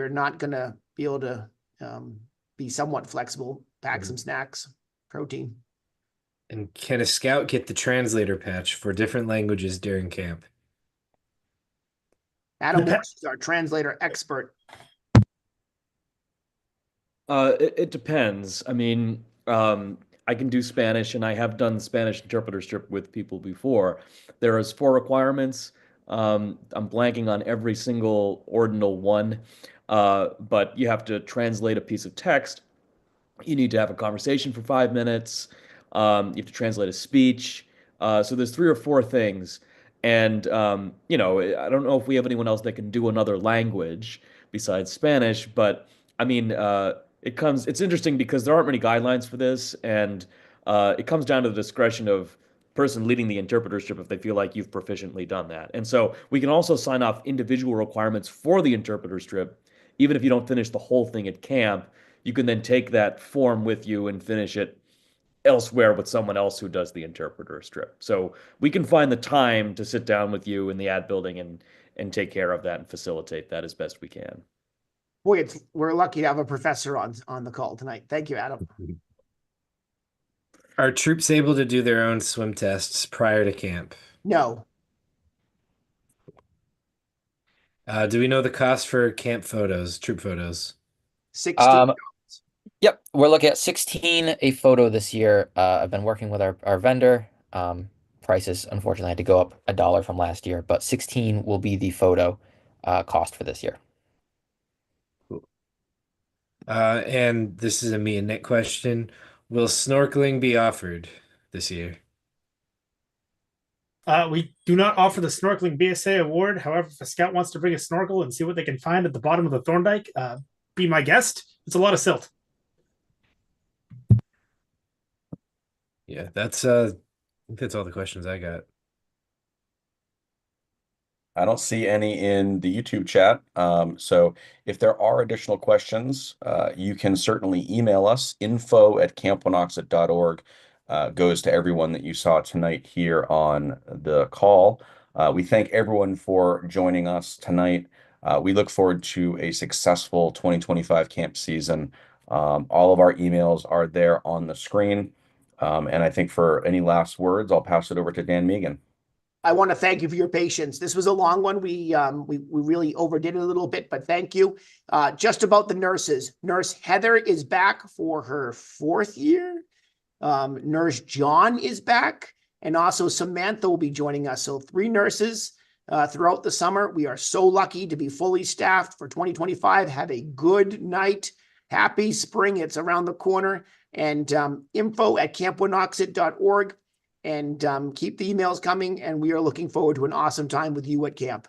not gonna be able to be somewhat flexible. Pack some snacks, protein. And can a scout get the translator patch for different languages during camp? Adam Morse is our translator expert. It depends. I mean, I can do Spanish, and I have done Spanish interpreter strip with people before. There is 4 requirements. I'm blanking on every single ordinal one, but you have to translate a piece of text. You need to have a conversation for 5 minutes. You have to translate a speech. So there's 3 or 4 things. And, I don't know if we have anyone else that can do another language besides Spanish, but I mean, it's interesting because there aren't many guidelines for this, and it comes down to the discretion of person leading the interpretership if they feel like you've proficiently done that. And so we can also sign off individual requirements for the interpreter strip, even if you don't finish the whole thing at camp. You can then take that form with you and finish it elsewhere with someone else who does the interpreter strip. So we can find the time to sit down with you in the ad building and take care of that and facilitate that as best we can. Boy, we're lucky to have a professor on the call tonight. Thank you, Adam. Are troops able to do their own swim tests prior to camp? No. Do we know the cost for camp photos, troop photos? 16. Yep, we're looking at 16 a photo this year. I've been working with our vendor. Prices unfortunately had to go up $1 from last year, but 16 will be the photo cost for this year. And this is a me and Nick question. Will snorkeling be offered this year? We do not offer the snorkeling BSA award. However, if a scout wants to bring a snorkel and see what they can find at the bottom of the Thorndike, be my guest. It's a lot of silt. Yeah, I think that's all the questions I got. I don't see any in the YouTube chat. So if there are additional questions, you can certainly email us. info@campwanocksett.org goes to everyone that you saw tonight here on the call. We thank everyone for joining us tonight. We look forward to a successful 2025 camp season. All of our emails are there on the screen. And I think for any last words, I'll pass it over to Dan Megan. I want to thank you for your patience. This was a long one. We really overdid it a little bit, but thank you. Just about the nurses. Nurse Heather is back for her 4th year. Nurse John is back, and also Samantha will be joining us. So 3 nurses throughout the summer. We are so lucky to be fully staffed for 2025. Have a good night. Happy spring. It's around the corner. And info@campwanocksett.org. And keep the emails coming. And we are looking forward to an awesome time with you at camp.